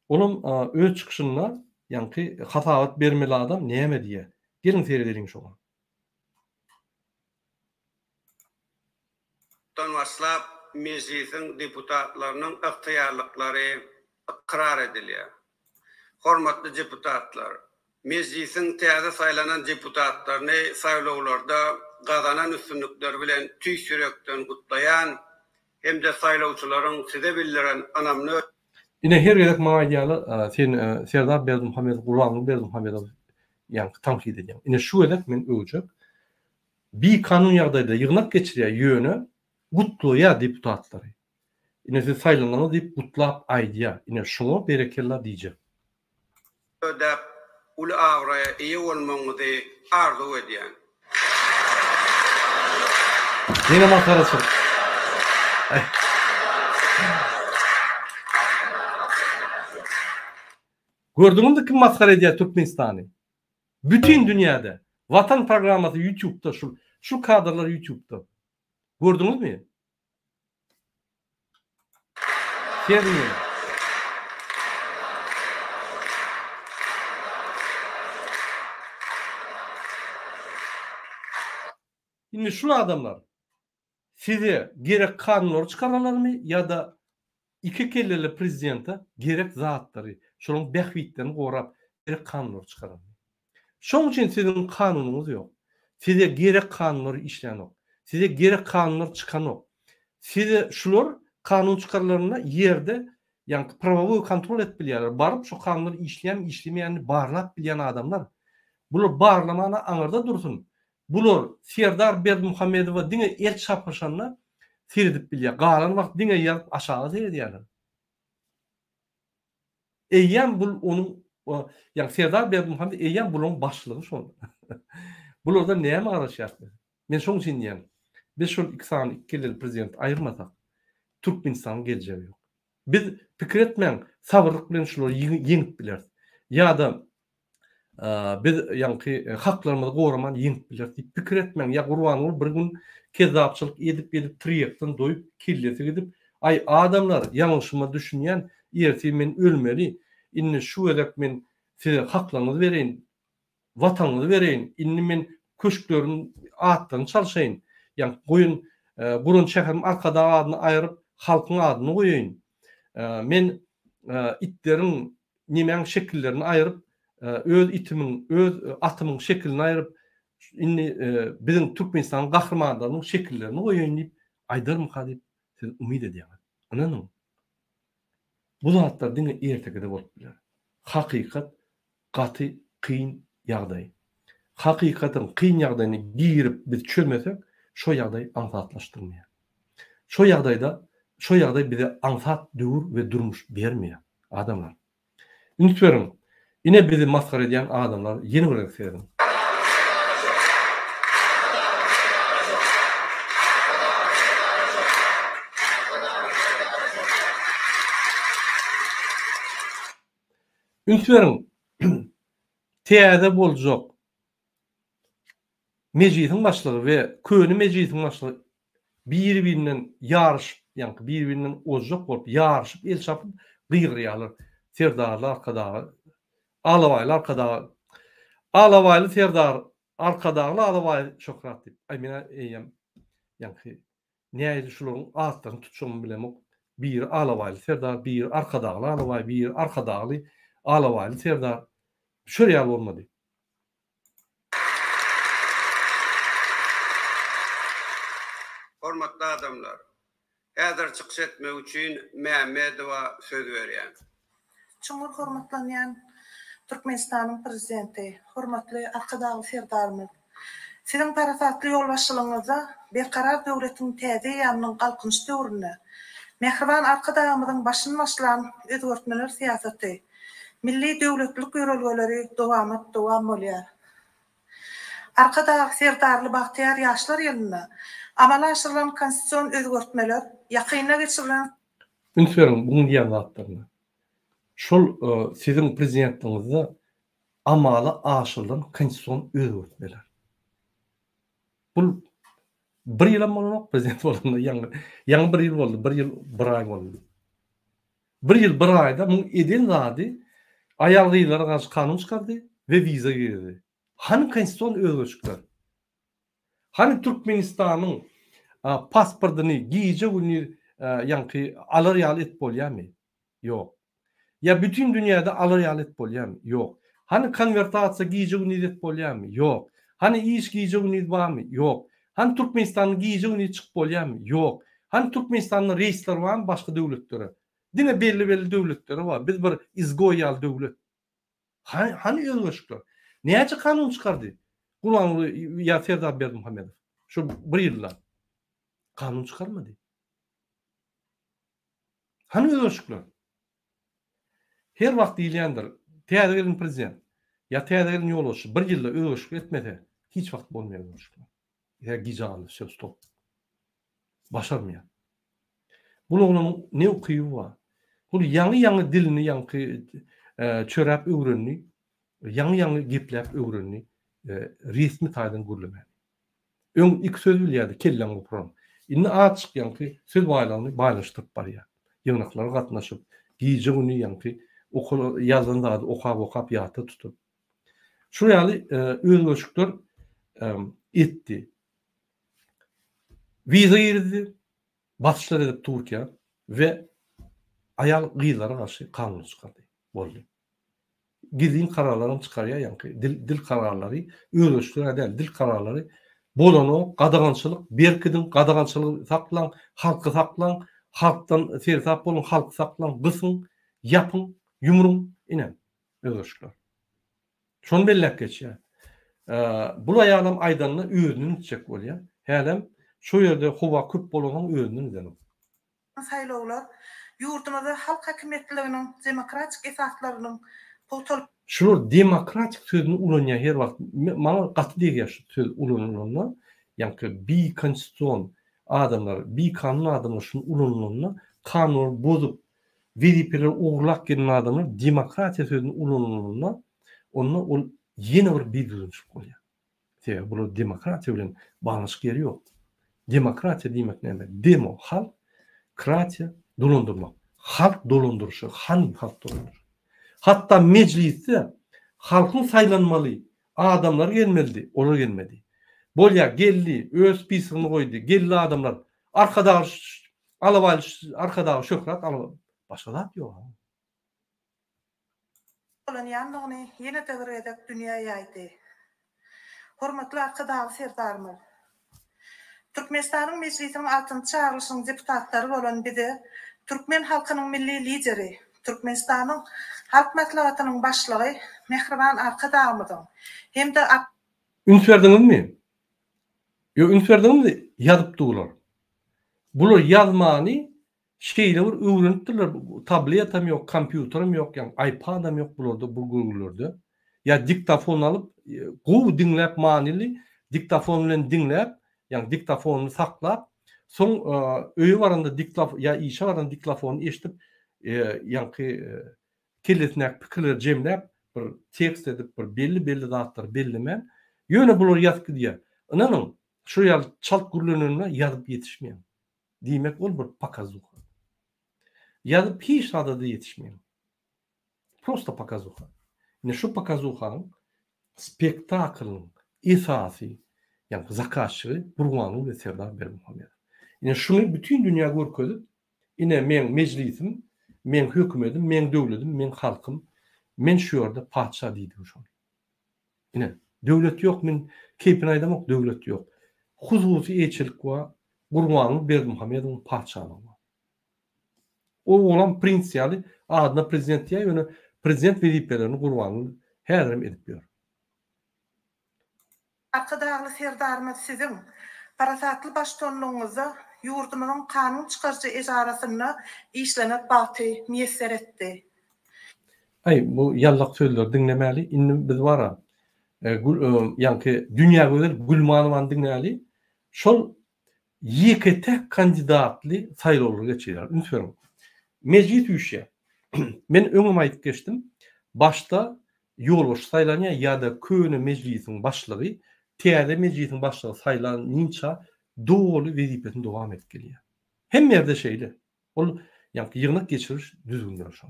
Onuň öz çykyşynda ýani hasabat bermeli adam näme diýär? Gelin seyredelim şoňa. Tan başlap meclisiň deputatlarynyň ykhtiyarlyklary ikrar edilýär. Hormatly deputatlar, meclisiň täze saýlanan deputatlaryny saýlawlarda gazanan üstünlükler bilen tüý sürekden gutlayan hem de saýlawçylaryň size bildiren anamny Ine her gerek maňa ýaly sen Serdar Berdimuhammedow, Gurbanly Berdimuhammedow ýani tankid edýän. Ine şu edek men öwjek. Bir kanun ýagdaýda ýygnak geçirýär ýöne gutlaýar deputatlary. Ine siz saýlananyň diýip gutlap aýdýar. Ine şoňa berekella diýjek. ödep ul awraya iýe bolmagyny arzu edýän. Yine makarası. Gördüğünüz kim maskara ediyor Türkmenistan'ı? Bütün dünyada. Vatan programı YouTube'da şu kadrlar YouTube'da. Gördünüz mü? Gelmiyor. Şimdi şu adamlar size gerek kanunları çıkarırlar mı ya da iki kelleli prezidente gerek zatları şunun behvitlerini korap gerek kanunları çıkarırlar. Şunun için sizin kanununuz yok. Size gerek kanunları işleyen yok. Size gerek kanunlar çıkan yok. Size şular kanun çıkarlarına yerde yani pravoyu kontrol et biliyorlar. Barıp şu kanunları işlemeyen barlap bilen adamlar. Bunlar barlamana anırda dursun. Bular Serdar Berdimuhammedowa diňe el çapyşanlar sirdip bilýär. Galan wagt diňe ýazyp aşağı seýdýär. Eýýän bul onuň ýa Serdar Berdimuhammed eýýän buluň başlygy şol. Bularda näme garaşýar? Men şoň üçin diýen. Biz şol 2 ýyl prezident aýyrmasak, Türkmenistanyň geljegi ýok. Biz pikir etmeň, sabırlyk bilen şolary ýeňip biler. Ýa-da biz ýa-ni haklarymyzy goraman ýeňip biler diýip pikir etmeň. Ýa Gurban bir gün kezapçylyk edip triýekden doýup killese gidip, ay adamlar ýalňyşyma düşünýän, erti men ölmeli, inni şu edep men size haklaryňyzy bereýin, watanyňyzy bereýin, inni men köşklörün atdan çalşaýyn. Yani goýun burun şäherim arkada adyny aýryp halkyň adyny goýaýyn. Men itlerin nimeň şekillerini aýryp öz itimiň, öz atymyň şekilini aýryp inni biziň Türkmenistanyň gahrmanlarynyň şekillerini goýaýyn diýip aýdarym diýip siz umyt edýäňiz. Ananyň. Bu zatlar diňe ertegede bolup biler. Hakykat gaty kyn ýagdaý. Hakikaten kyn ýagdaýyny girip biz çölmesek, şo ýagdaý aňsatlaşdyrmaýar. Şo ýagdaý bize aňsat döwür we durmuş bermeýär adamlar. Ünsüriň, ine bizi maskara edýän adamlar ýeni bir seýerim. Ünsüriň, täze boljak meclisiň başlygy we köni meclisiň başlygy bir-birinden ýarşyp, ýa-ni bir-birinden ozjak bolup ýarşyp, el çapyp gygyrýarlar. Serdarlar arkadagy, alawaýlar arkadagy. Alawaýly Serdar arkadagy, alawaý şokrat diýip. Ay mena eýem, ýa-ni näýdi şolaryň atlaryny tutşagymy bilemok. Bir alawaýly Serdar, bir arkadagy alawaý, bir arkadagy alawaýly Serdar. Şol ýaly bolmady. Hormatly adamlar, häzir çykyş etmek üçin Mämedowa söz berýän. Çoňur hormatlanýan Türkmenistanyň prezidenti, hormatly arkadagy Serdarmy. Siziň parafatly ýol başçylygyňyzda berkarar döwletiň täze ýanynyň galkynç döwrüne, mehriban arkadagymyzyň başyny başlan özgörtmeler siýasaty, milli döwletlik ýörelgeleri dowam bolýar. Arkadagy Serdarly Bahtyar ýaşlar ýylyna amala aşyrylan konstitusiýon özgörtmeler ýakyna geçirilen Ünsüriň buň diýen zatlaryny. Şol siziň prezidentligiňizde amala aşyrylan konstitusiýon özgörtmeler. Bul bir ýyl bolmak prezident bolanda ýaňy bir ýyl boldy, bir ýyl bir ay boldy. Bir ýyl bir aýda muň eden zady aýalgylara garşy kanun çykardy we wiza berdi. Hani konstitusiýon özgörtmeler? Hani Türkmenistanyň pasportyny giýje güni ýa-ni alar ýaly et bolýarmy? Ýok. Ya bütün dünýäde alar ýaly et bolýarmy? Ýok. Hani konvertasiýa giýje güni et bolýarmy? Ýok. Hani iş giýje güni barmy? Ýok. Hani Türkmenistanyň giýje güni çykyp bolýarmy? Ýok. Hani Türkmenistanyň reisleri barmy başga döwletlere? Dine belli döwletleri bar. Biz bir izgoý ýaly döwlet. Hani özgörtmeler? Näçe kanun çykardy? Gurban ýa Serdar Berdimuhammedow. Şu bir ýylda kanun çykarmady. Hani özgörtmeler? Her wagt diýilýändir, täze gelen prezident ýa täze gelen ýolbaşçy bir ýylda özgörtmek etmese, hiç wagt bolmaýar özgörtmek. Ýa gijaly söz stop. Başarmaýar. Bularning ne ukyby bar? Bu ýaňy dilini çöräp öwrenni, ýaňy gepläp öwrenni, resmi taýdan gürlemäli. Öň iki söz bilýärdi, kellen bu program. Indi açyk söz baýlagyny baýlaşdyryp barýar. Ýygnaklara gatnaşyp, giýje güni okul ýazganda okap ýaty tutup. Şu ýaly özgörtükler etdi. Wiza girdi, batışlar edip Türkiýe we ayal gyýlara garşy kanun çykardy. Boldy. Gizlin kararlaryny çykarýar, ýa-ni dil kararlary, özgörtükler edil, dil kararlary bolany gadagançylyk, berkidin gadagançylygy saklan, halky saklan, halkdan sersap bolun, halk saklan, gysyn, ýapyň, ýumruň inen özgörtükler. Şonu bellek geçýär. Bu aýalam aýdanly özüni tutjak bolýar. Hälem Şu yerde howa köp bolanyň özünden edenim. Saylawlar yurdumyzda halk hakimiýetliginiň demokratik esaslarının potol Şular demokratik sözünü ulanýan her wagt maňa gaty diýýär şu söz ulanýanlar. Ýani bir konstitusiýon adamlar, bir kanun adamlar şunu ulanýanlar, kanun bozup WDP'ler uğurlak gelen adamlar demokratiya sözünü ulanýanlar. Onu ol ýene bir düzünçük bolýar. Sebäbi bu demokratiya bilen baglanşyk ýeri ýok. Demokratiya diýmek näme? Demo halk, kratiya dolandyrmak. Halk dolandyrşy, halk dolandyrşy. Hatta mecliste halkın saylanmaly adamlar gelmedi, olar gelmedi. Bolýar geldi, öz spisigini goýdy, geldi adamlar arkadagy alabaly, arkadagy şöhret alıp başga zat ýok. bolanýanlygyny ýene degredek dünýäýe ýaýdy. Hormatly arkadagy serdarmy. Türkmenistanyň meclisiniň 6-njy çağrylşynyň deputatlary bolan biri Türkmen halkynyň milli lideri, Türkmenistanyň halk matlabatynyň başlygy Mehriban Arkadagymyň hem-de üns berdiňizmi? Yo üns berdiňizmi? Ýazyp durular. Bular ýazmany şeýle bir öwrenipdirler. Tabletam ýok, kompýuterim ýok, ýani iPadam ýok bularda, bu Google'larda. Ya diktafon alıp gowy dinläp manily diktafon bilen dinläp, ýani diktafonu saklap, soň öýe baranda diktafon ya işe baranda diktafonu eşitip ýani kelesnek pikirler jemläp bir tekst edip bir belli zatlar bellimen ýöne bular ýazky diýär. Inanyň şu ýal çalk gürlenene ýazyp ýetişmeýän. Diýmek ol bir pakazuha. Ýazyp hiç adada ýetişmeýän. Prosta pakazuha. Ne şu pakazuhanyň spektaklyň esasy ýani zakatçy Burganyň we Serdar Bermuhammedow. Ine şunu bütün dünýä görkezip, ine men meclisim, men hökümetim, men döwletim, men halkym, men şu ýerde padşa diýdim şol. Ine döwlet ýok, men kepin aýdamak döwlet ýok. Hususy eçilik we Burganyň Bermuhammedowyň padşalygy. O olan prinsiýaly adyna prezident diýär, ýöne prezident wezipelerini Burganyň häzir edip ber. Arkadagly serdarmy sizin parasatly baştonluğuňyza yurdumyzyň kanun çykarjy ejarasyna işlenip baty müýesser etdi. Ay bu ýallak sözler dinlemeli. Indi biz bara ýani dünýä gözel Gülmanowyň dinläli. Şol ýeketek kandidatly saýlawlar geçýär. Ünsüň. Meclis üýşe. Men öňüme aýdyp geçdim. Başta ýolbaş saýlanýar ýa-da köne meclisiň başlygy, täze meclisiň başlygy saýlanýança dogry wezipetini dowam edip gelýär. Hem ýerde şeýle. Ol ýani ýygnak geçiriş düzgünler şol.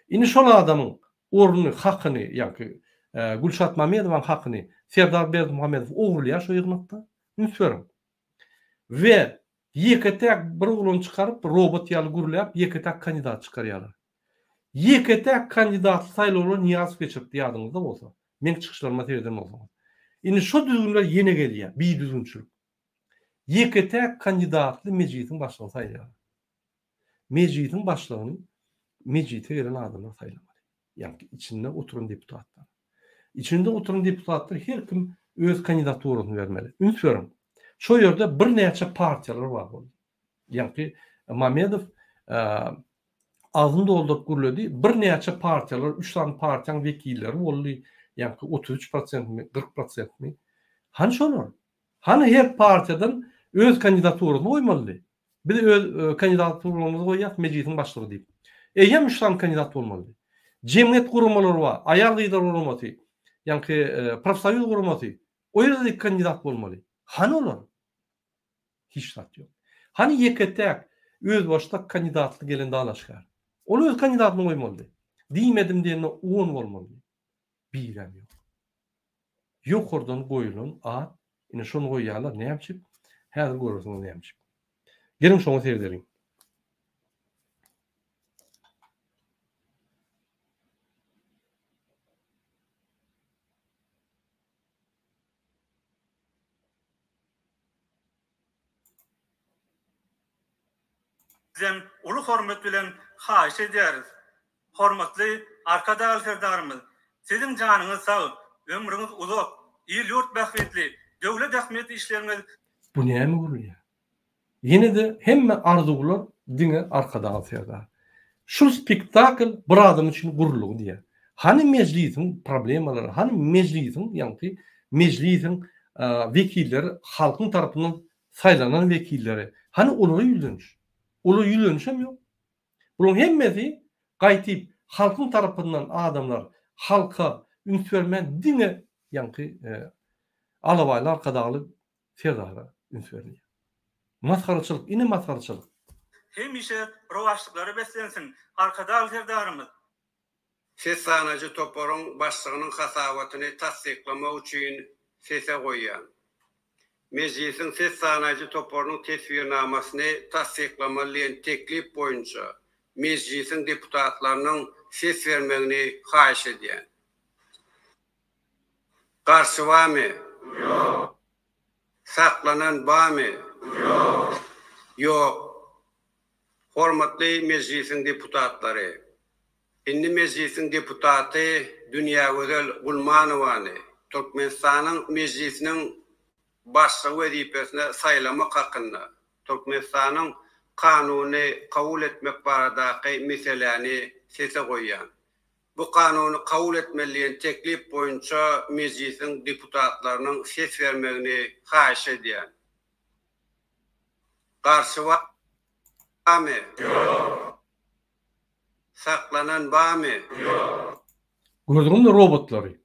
Indi şol adamyň ornuny, hakyny ýani Gülşat Mamedowyň hakyny Serdar Bermuhammedow ogurlaýar şo ýygnakda. Ünsüň. Ve ýeketek bir ulan çykaryp robot ýaly gürläp ýeketek kandidat çykarýarlar. Ýeketek kandidat saýlawlar niýaz geçirip ýadyňyzda bolsa, men çykyşlaryma sebäpden bolsa. Indi şo düzgünler ýene gelýär, bir düzgünçilik. Ýeketek kandidatly meclisiň başlygy saýlýar. Meclisiň başlygyny meclise gelen adamlar saýlamaly. Ýani içinde oturan deputatlar. İçinde oturan deputatlar her kim öz kandidaturyny bermeli. Ünsüň. Şo ýerde bir näçe partiýalar bar boldy. Ýani Mamedow ağzını doldurup gürledi. Bir näçe partiýalar, 3 tane partiýanyň wekilleri boldy. Ýani 33% mi, 40% mi? Han şolar. Han her partiýadan öz kandidaturyny goýmaly. Bir öz kandidaturyny goýýar meclisiň başlygy diýip. Hem 3 tane kandidat bolmaly. Jemgyýet gurulmalary bar, aýal gyýdar gurulmaty, ýani profsoýuz gurulmaty. O ýerde kandidat bolmaly. Han olar? Hiç zat ýok. Hani ýeketek öz başda kandidatly gelen dalaşgar. Ol öz kandidatyny goýmaly. Diýmedim diýende 10 bolmaly. Birem ýok. Ýokurdan goýulan at, ine şonu goýýarlar, näçip? Häzir görürsüň näçip. Gelin şoňa serdiriň. Bizem ulu hormat bilen haýyş edýäris. Hormatly arkadaşlar serdarymyz, sizin janyňyz sag, ömrüňiz uzak, ýyl ýurt bahwetli, döwlet ähmiýetli işleriňiz Bu näme gurulýar? Ýene de hemme arzugular diňe arkada alýar. Şu spektakl bir adam üçin gurulýar diýär. Hani meclisin problemalary, hani meclisin ýa-ni meclisin vekilleri halkın tarapyndan saýlanan vekilleri, hani olary ýülenýär. Olary ýülenýär ýok. Bular hemmesi gaýtyp halkın tarapyndan adamlar halka üns bermän diňe ýa-ni alabaýly arkadaly ferdara üns berýär. Masgaraçylyk, ine masgaraçylyk. Hemişe rowaşlyklary beslensin. Arkada ferdarymyz. Ses sanajy toparyň başlygynyň hasabatyny tasdiklamak üçin sese goýýan. Meclisin ses sanajy toparynyň tesbirnamasyny tasdiklamaly teklip boýunça meclisin deputatlarynyň ses bermegini haýyş edýän. Garşy barmy? Ýok. Saklanan barmy? Ýok. Ýok. Hormatly meclisin deputatlary, indi meclisin deputaty Dünya Gözel Gulmanowany Türkmenistanyň meclisiniň başlygy wezipesine saýlamak hakynda Türkmenistanyň kanuny kabul etmek baradaky meseleni sese goýýan. Bu kanuny kabul etmeliýän teklip boýunça meclisin deputatlarynyň ses bermegini haýyş edýän. Garşy barmy? Ýok. Saklanan barmy? Ýok. Gördüňmi robotlary?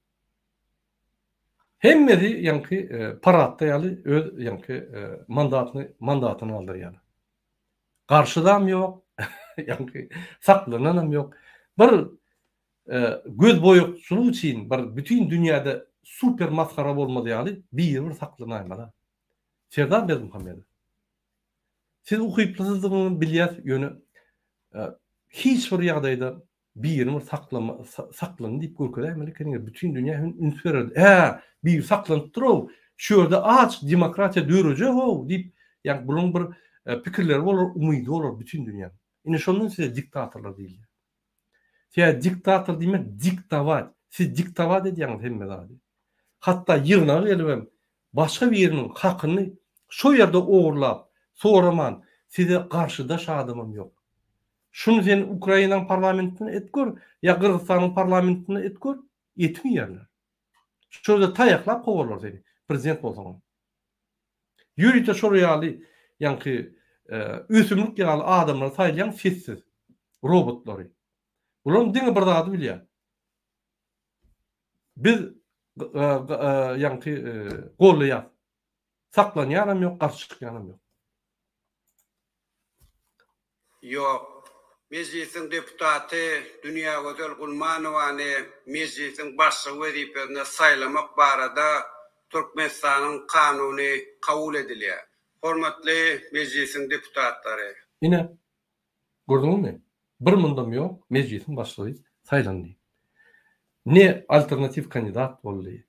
Hemmesi ýa-ni paratda ýaly öz ýa-ni mandatyny aldyrýar. Garşydam ýok, ýa-ni saklananam ýok. Bir göz boýukçylyk üçin bir bütün dünýäde super maskara bolmady ýaly bir saklanýar. Serdar Berdimuhammedow. Siz ukyplysyzdygyny bilýäs ýöne hiç bir ýagdaýda birini saklan diýip görkezämeli bütün dünýä üns berdi. Bir saklanyp durýar. Şu ýerde aç demokratiýa dörejek diýip ýa bunyň bir pikirleri bolar, umydy bolar bütün dünýä. Ine şondan size diktatorlar diýilýär. Size diktator diýmek diktavat. Siz diktavat edýäňiz hemme zady. Hatda ýyrna gelibem başga bir ýeriniň hakyny şu ýerde ogurlap soraman size karşıda şadymam yok. Şunu sen Ukrayna'nın parlamentine etgör, ya Kırgızstan'ın parlamentine etgör, etmiyorlar. Şurada tayaklap kovarlar seni, prezident bolsaň. Yürüyte şorayalı, yani üsümlük yağlı adamlar saylayan sessiz robotları. Bunun dini bir adı bilýär. Biz yani gollaýar. Saklanýanam yok, garşy çykýanam yok. Yok. Meclisin deputaty Dünya Gözel Gulmanowany meclisin başlygy wezipesine saýlamak barada Türkmenistanyň kanuny kabul edilýär. Hormatly meclisin deputatlary. Ine gördüňmi? Bir mundam yok, meclisin başlygy saýlandy. Ne alternatif kandidat boldy,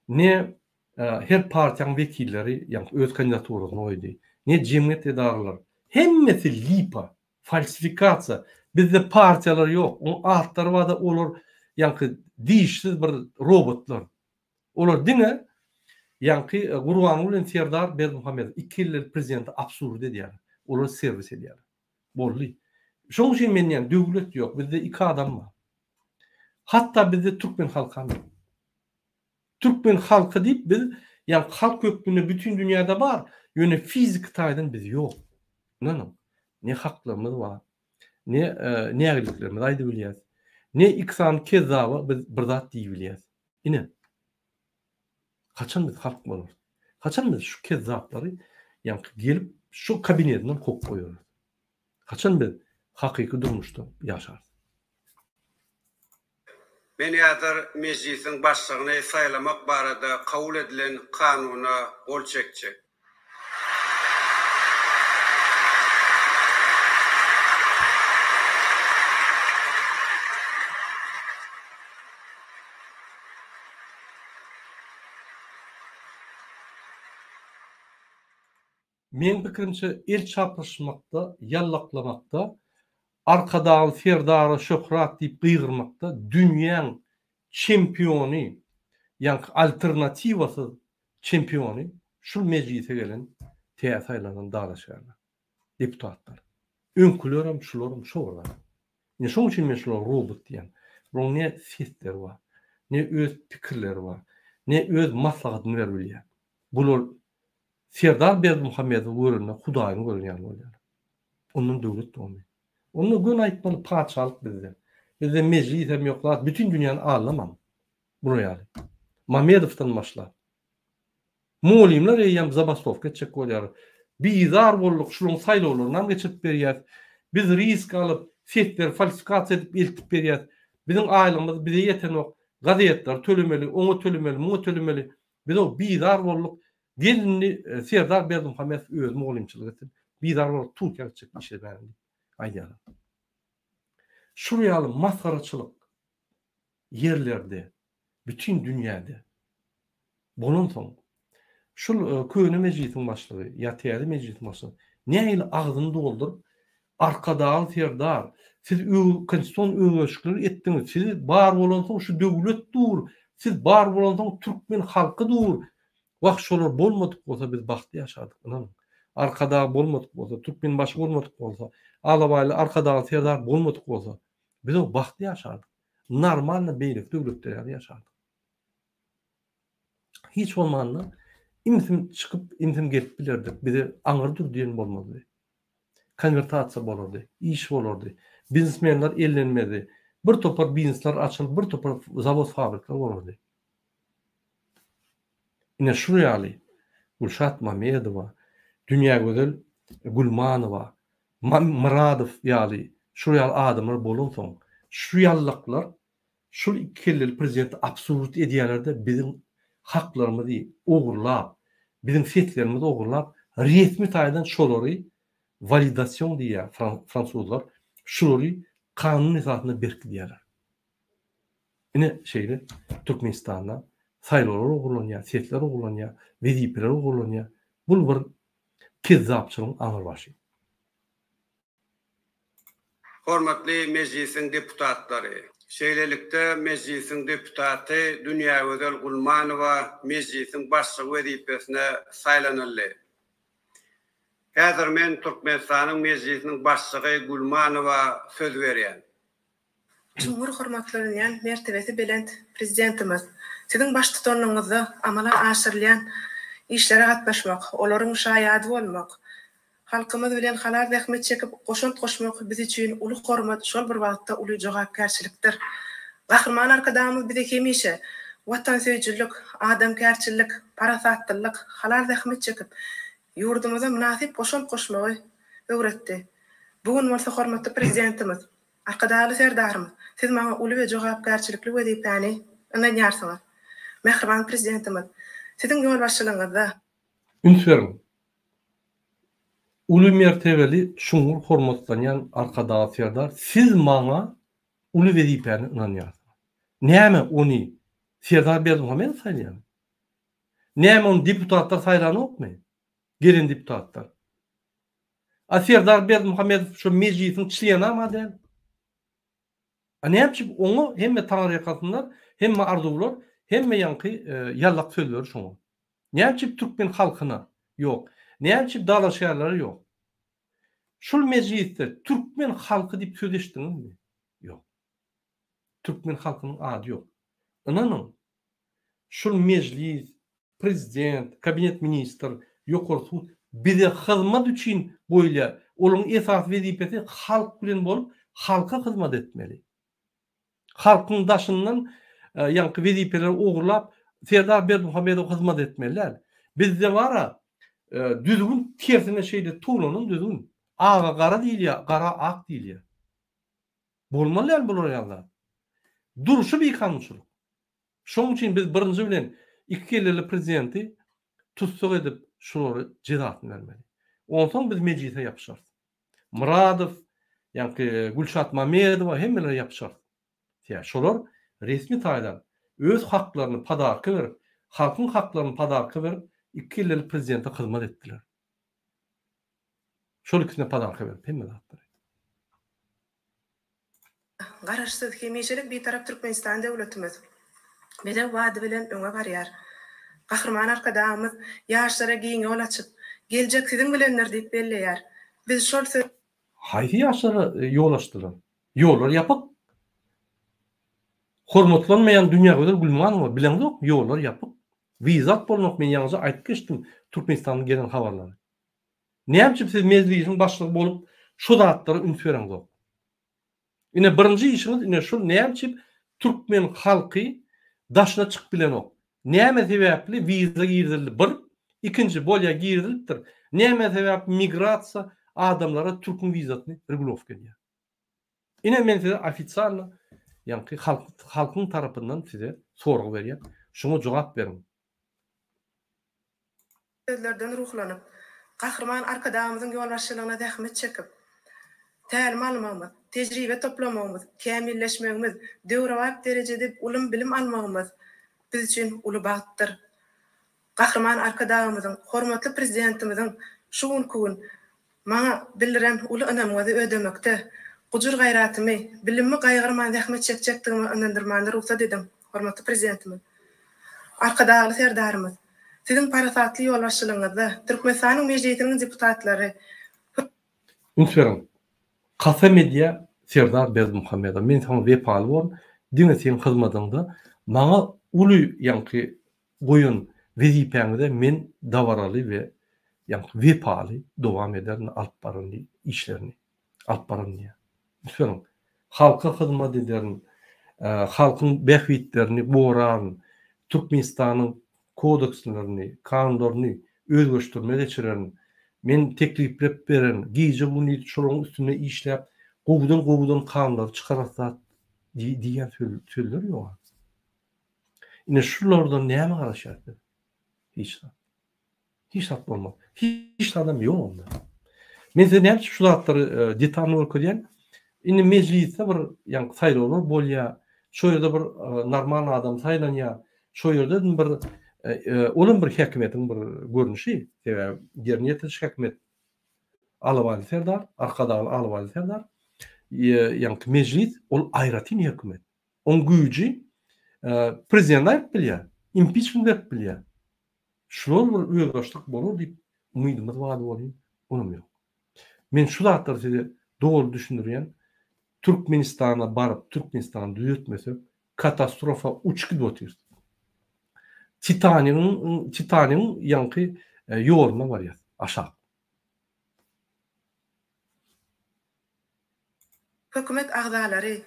ne her partiýaň wekilleri ýa-ni öz kandidaturyny oýdy, ne jemgyýet edarlary. Hemmesi lipa. Falsifikasiya. Bizde partiýalar ýok. O altlary wada olar ýa-ni diýişsiz bir robotlar. Olar diňe ýa-ni Gurban bilen Serdar Berdimuhammedow 2 ýyl prezidenti absurd edýär. Olar servis edýär. Bolly. Şoň üçin men ýa-ni döwlet ýok. Bizde 2 adam bar. Hatta bizde Türkmen halky bar. Türkmen halky diýip biz ýa-ni halk köpüne bütün dünýäde bar. Ýöne fizik taýdan biz ýok. Näme? Ne haklarımız var, ne nägeliklerimiz aýdy bilýäs, ne iksan kezaby biz bir zat diýip bilýäs. Ine kaçan biz halk bolar? Kaçan biz şu kezaplary ýa-ni gelip şu kabinetinden kok goýarys? Kaçan biz hakyky durmuşda ýaşarys? Men ýazar meclisin başlygyny saýlamak barada kabul edilen kanuna gol çekjek. Men pikirimçe el çaplaşmakda, yallaklamakda, arkadaly Serdara şöhrat diýip gygyrmakda dünýäň çempiony, ýa-ni alternatiwasy çempiony şu meclise gelen täze saýlanan dalaşýarlar. Deputatlar. Öňkülerim şularyň şoňlar. Ne şoň üçin men şolar robot diýen. Bu ne sesler var, ne öz pikirleri var, ne öz maslahatyny berbilýär. Bular Serdar Berdimuhammedow görünme Hudaýyny görýän bolýar. Onun döwlet domy. Onu gün aýtmaly paçalyk bizde. Bizde meclis hem ýoklar, bütün dünýäni ağlamam. Buraya. Mamedowdan başla. Molimler eýem zabastovka çek bolýar. Bizar bolduk şuň saýlawlaryndan geçip berýär. Biz risk alyp, setler falsifikasiýa edip eltip berýär. Bizim aýlymyz bize ýeten ok. Gazetler tölemeli, oňa tölemeli, muňa tölemeli. Biz o bizar bolduk. Gelini Serdar Berdimuhammedow öz molimçylyk etdi. Bizar bolduk Türkiýe çek işe berdi. Aýdýar. Şuryaly maskaraçylyk yerlerde, bütün dünýäde. Bunun soň şul köýne meclisiň başlygy, ýa-da meclisiň başlygy näýle agzyny doldurup arkadagy Serdar, siz konstitusiýon öňeşikleri etdiňiz. Siz bar bolan soň şu döwlet dur. Siz bar bolan soň türkmen halky dur. Wagt şolar bolmadyk bolsa biz bagty ýaşadyk. Arkadagy bolmadyk bolsa, türkmen başı bolmadyk bolsa, alabaýly arkadagy Serdar bolmadyk bolsa, biz o bagty ýaşadyk. Normal beýlik döwletlerinde ýaşadyk. Hiç bolmanda imtim çıkıp imtim gelip bilerdik. Bize aňyrdyr diýen bolmady. Konvertasiýa bolardy, iş bolardy. Biznesmenler ellenmedi. Bir topar biznesler açylyp, bir topar zavod fabrika bolardy. Ine şuryaly Gulşat Mamedowa, Dünya Gözel Gulmanowa, Muradow ýaly şuryaly adamlar bolan soň şu ýallyklar şu ikili prezident absurd edýärler-de bizim haklarymyzy ogurlap, bizim setlerimizi ogurlap, resmi taýdan şolary validasiýon diýär fransuzlar, şolary kanun esasyna berkidýärler. Ine şeýle Türkmenistanda saýlawlar ogurlanýar, setler ogurlanýar, wezipeler ogurlanýar. Bul bir kezzapçylygyň aňyr başy. Hormatly meclisiň deputatlary, şeýlelikde meclisiň deputaty Dünya Gözel Gulmanowa meclisiň başlygy wezipesine saýlanyldy. Häzir men Türkmenistanyň meclisiniň başlygy Gulmanowa söz berýän. Cumhur hormatlarynyň mertebesi belent prezidentimiz, siziň baş tutanyňyzda amala aşyrylýan işlere gatnaşmak, olaryň şaýady bolmak, halkymyz bilen halar zähmet çekip goşunt goşmak biz üçin uly hormat, şol bir wagtda uly jogapkärçilikdir. Gahrman arkadaşymyz bize hemişe watansöýçilik, adamkärçilik, parasatlyk, halar zähmet çekip yurdumuza münasip goşunt goşmagy öwretdi. Bugün bolsa hormatly prezidentimiz, arkadaşly Serdarymyz, siz maňa uly we jogapkärçilikli wezipäni öňersiňiz. Mehriban prezidentimiz, siziň ýol başçylygyňyzda Ünsverim. Uly mertebeli şuňur hormatlanýan arkadaşy Serdar, siz maňa uly wezipäni öňersiňiz. Näme ony Serdar Berdimuhammedow saýlaýar? Näme ony deputatlar saýlanokmy? Gelen deputatlar. Serdar Berdimuhammedow şu meclisiň çleňama däl. Näme onu hemme taňryakatynlar, hemme arzuwlar, hemme ýanky ýallak sözleri şoňa. Näme türkmen halkyna ýok. Näme dalaşýarlary ýok. Şol meclisde türkmen halky diýip söz eşitdiňizmi? Ýok. Türkmen halkynyň ady ýok. Ananyň şol meclis, prezident, kabinet minister ýokursu bize hyzmat üçin boýla olaryň esas wezipesi halk bilen bolup halka hyzmat etmeli. Halkyň daşyndan ýanky wezipeler ogurlap Serdar Berdimuhammedow hyzmat etmeliler. Bizde bara düzgün tersine şeýle tuğlanın düzgün. Ağa gara diýilýär, gara ak diýilýär. Bolmaly bular ýalar. Duruşy bir kanunçylyk. Şoň üçin biz birinji bilen iki keleli prezidenti tutsak edip şolary jedatny bermeli. Onsoň biz meclise ýapyşar. Muradow, ýanky Gulşat Mamedowa hemmeler ýapyşar. Ýa şolar resmi taýdan öz haklaryny padarky berip, halkyň haklaryny padarky berip, iki keleli prezidente hyzmat etdiler. Şol ikisine padarky berip hemmeler atdylar. Garaşsyz hemişelik bir tarap Türkmenistan döwletimiz. Bize wady bilen öňe barýar. Gahrman arkadaşymyz ýaşlara giň ýol açyp, gelecek sizin bilenler diýip belleýär. Biz şol Haydi yaşlara yol açtılar. Yollar yapıp hormatlanmayan dünya kadar gülman var. Bilen yok. Yollar yapıp vizat bolmak men ýalňyza aýdyp geçdim Türkmenistanyň gelen habarlary. Näme siz mezliýiň başlygy bolup şu zatlara üns beren yok. Ine birinji işiniz ine şu näme Türkmen halky daşına çık bilen ok. Näme sebäpli viza girdildi? Bir, ikinci bolya girdilipdir. Näme sebäp migrasiýa adamlara Türkmen vizasyny regulowka edýär. Ine men size ofitsialny ýa-ni halkyň tarapyndan size sorgu berýär. Şoňa jogap berin. sözlerden ruhlanyp, gahrman arkadaşymyzyň ýolbaşçylygyna zähmet çekip, tälim almagymyz, tejribe toplamagymyz, kämilleşmegimiz, döwrewap derejede ulum bilim almagymyz biz üçin uly bagtdyr. Gahrman arkadaşymyzyň, hormatly prezidentimiziň şu gün maňa bildiren uly önamgy ödemekde, gujur gaýratymy, bilimmi gaýgyrman zähmet çekjekdigimi anandyrmanda ruhsat edin, hormatly prezidentimiz. Arkadaşly serdarymyz, sizin parasatly ýolbaşçylygyňyzda Türkmenistanyň mejlisiniň deputatlary Ünsverin. Kasa Media Serdar Berdimuhammedow. Men sana wepaly bolum. Diňe seň hyzmatyňda maňa uly ýa-ni goýun wezipeňde men dawaraly we ýa-ni wepaly dowam ederin alyp barany işlerini alyp barany. Ünsverin. Halka hyzmat ederin, halkyň behwitlerini boran, Türkmenistanyň kodekslerini, kanunlaryny özgeçdirme geçiren, men teklip beren, giýje buny şolaryň üstüne işläp, gowudan kanunlar çykarasat diýen sözler ýok. Ine şulardan näme garaşýar? Hiç bolmaz. Hiç adam ýok onda. Men näme şu zatlary detalny okudýan, ine mejlisde bir ýa-ni saýlawlar bolýar, şo ýerde bir normal adam saýlanýar, şo ýerde bir olum bir häkimetiň bir görnüşi, ýerine ýetiş häkimet alabaly serdar, arkadaly alabaly serdar, ýa-ni mejlis ol aýratyn häkimet. On güýji prezident aýyp bilýär, impeachment berip bilýär. Şol bir öýgaçlyk bolar diýip umydymyz wady bolýar, onum ýok. Men şu zatlary size dogry düşündirýän, Türkmenistana barıp Türkmenistany düzeltmesek katastrofa uçky botyr. Titanyň ýanky ýoluna barýar, aşağı. Hökümet agdalary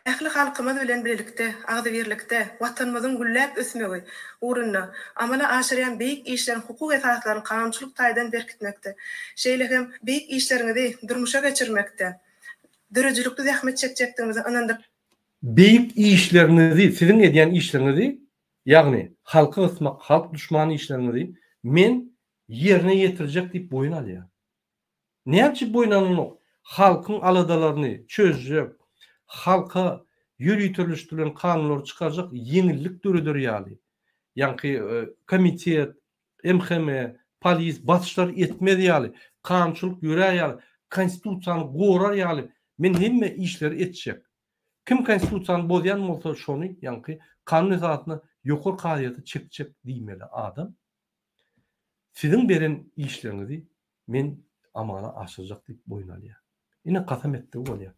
ähli halkymyz bilen birlikde, agdybirlikde watanymyzyň gülläp ösmegi uğruna amala aşyrýan beýik işleriň hukuk esaslaryny kanunçylyk taýdan berkitmekde. Şeýle hem beýik işleriňizi durmuşa geçirmekde. Dörejilikde zähmet çekjekdigimizi anandyr. Beýik işlerinizi, sizin edýän işlerinizi, ýagny halka ısmak, halk düşmany işlerinizi men yerine ýetirjek diýip boyun alýar. Näçe boyun alýar? Halkyň aladalaryny çözjek, halka ýürütülüşdiren kanunlar çykarjak ýeňillik döredýärli. Ýa-ni komitet, MHM, polis batyşlar etmedýärli, kanunçylyk ýürärýärli, konstitusiýany gorarýarly. Men hemme işleri etjek. Kim konstitusiýany bozýan bolsa şonu, ýa-ni kanun esasyny ýokary gaýaty çekjek diýmeli adam. Sizin beren işlerinizi men amala aşyrjak diýip boyun alýar. Ine kasam etdi bolýar.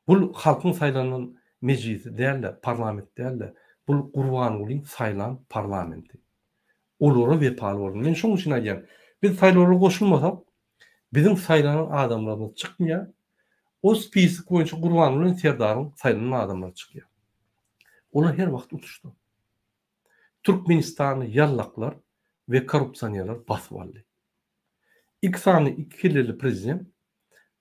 Bul halkyň saýlanan mejlisi däl, parlament däl, bul Gurbanulyň saýlan parlamenti. Olary wepaly bolan. Men şoň üçin aýdýan. Biz saýlawlara goşulmasak, bizim saýlanan adamlarymyz çykmýar. O spesik boýunça Gurbanulyň serdaryň saýlanan adamlar çykýar. Olar her wagt utuşdy. Türkmenistany ýallaklar we korrupsiýonlar basyp aldy. İki prezident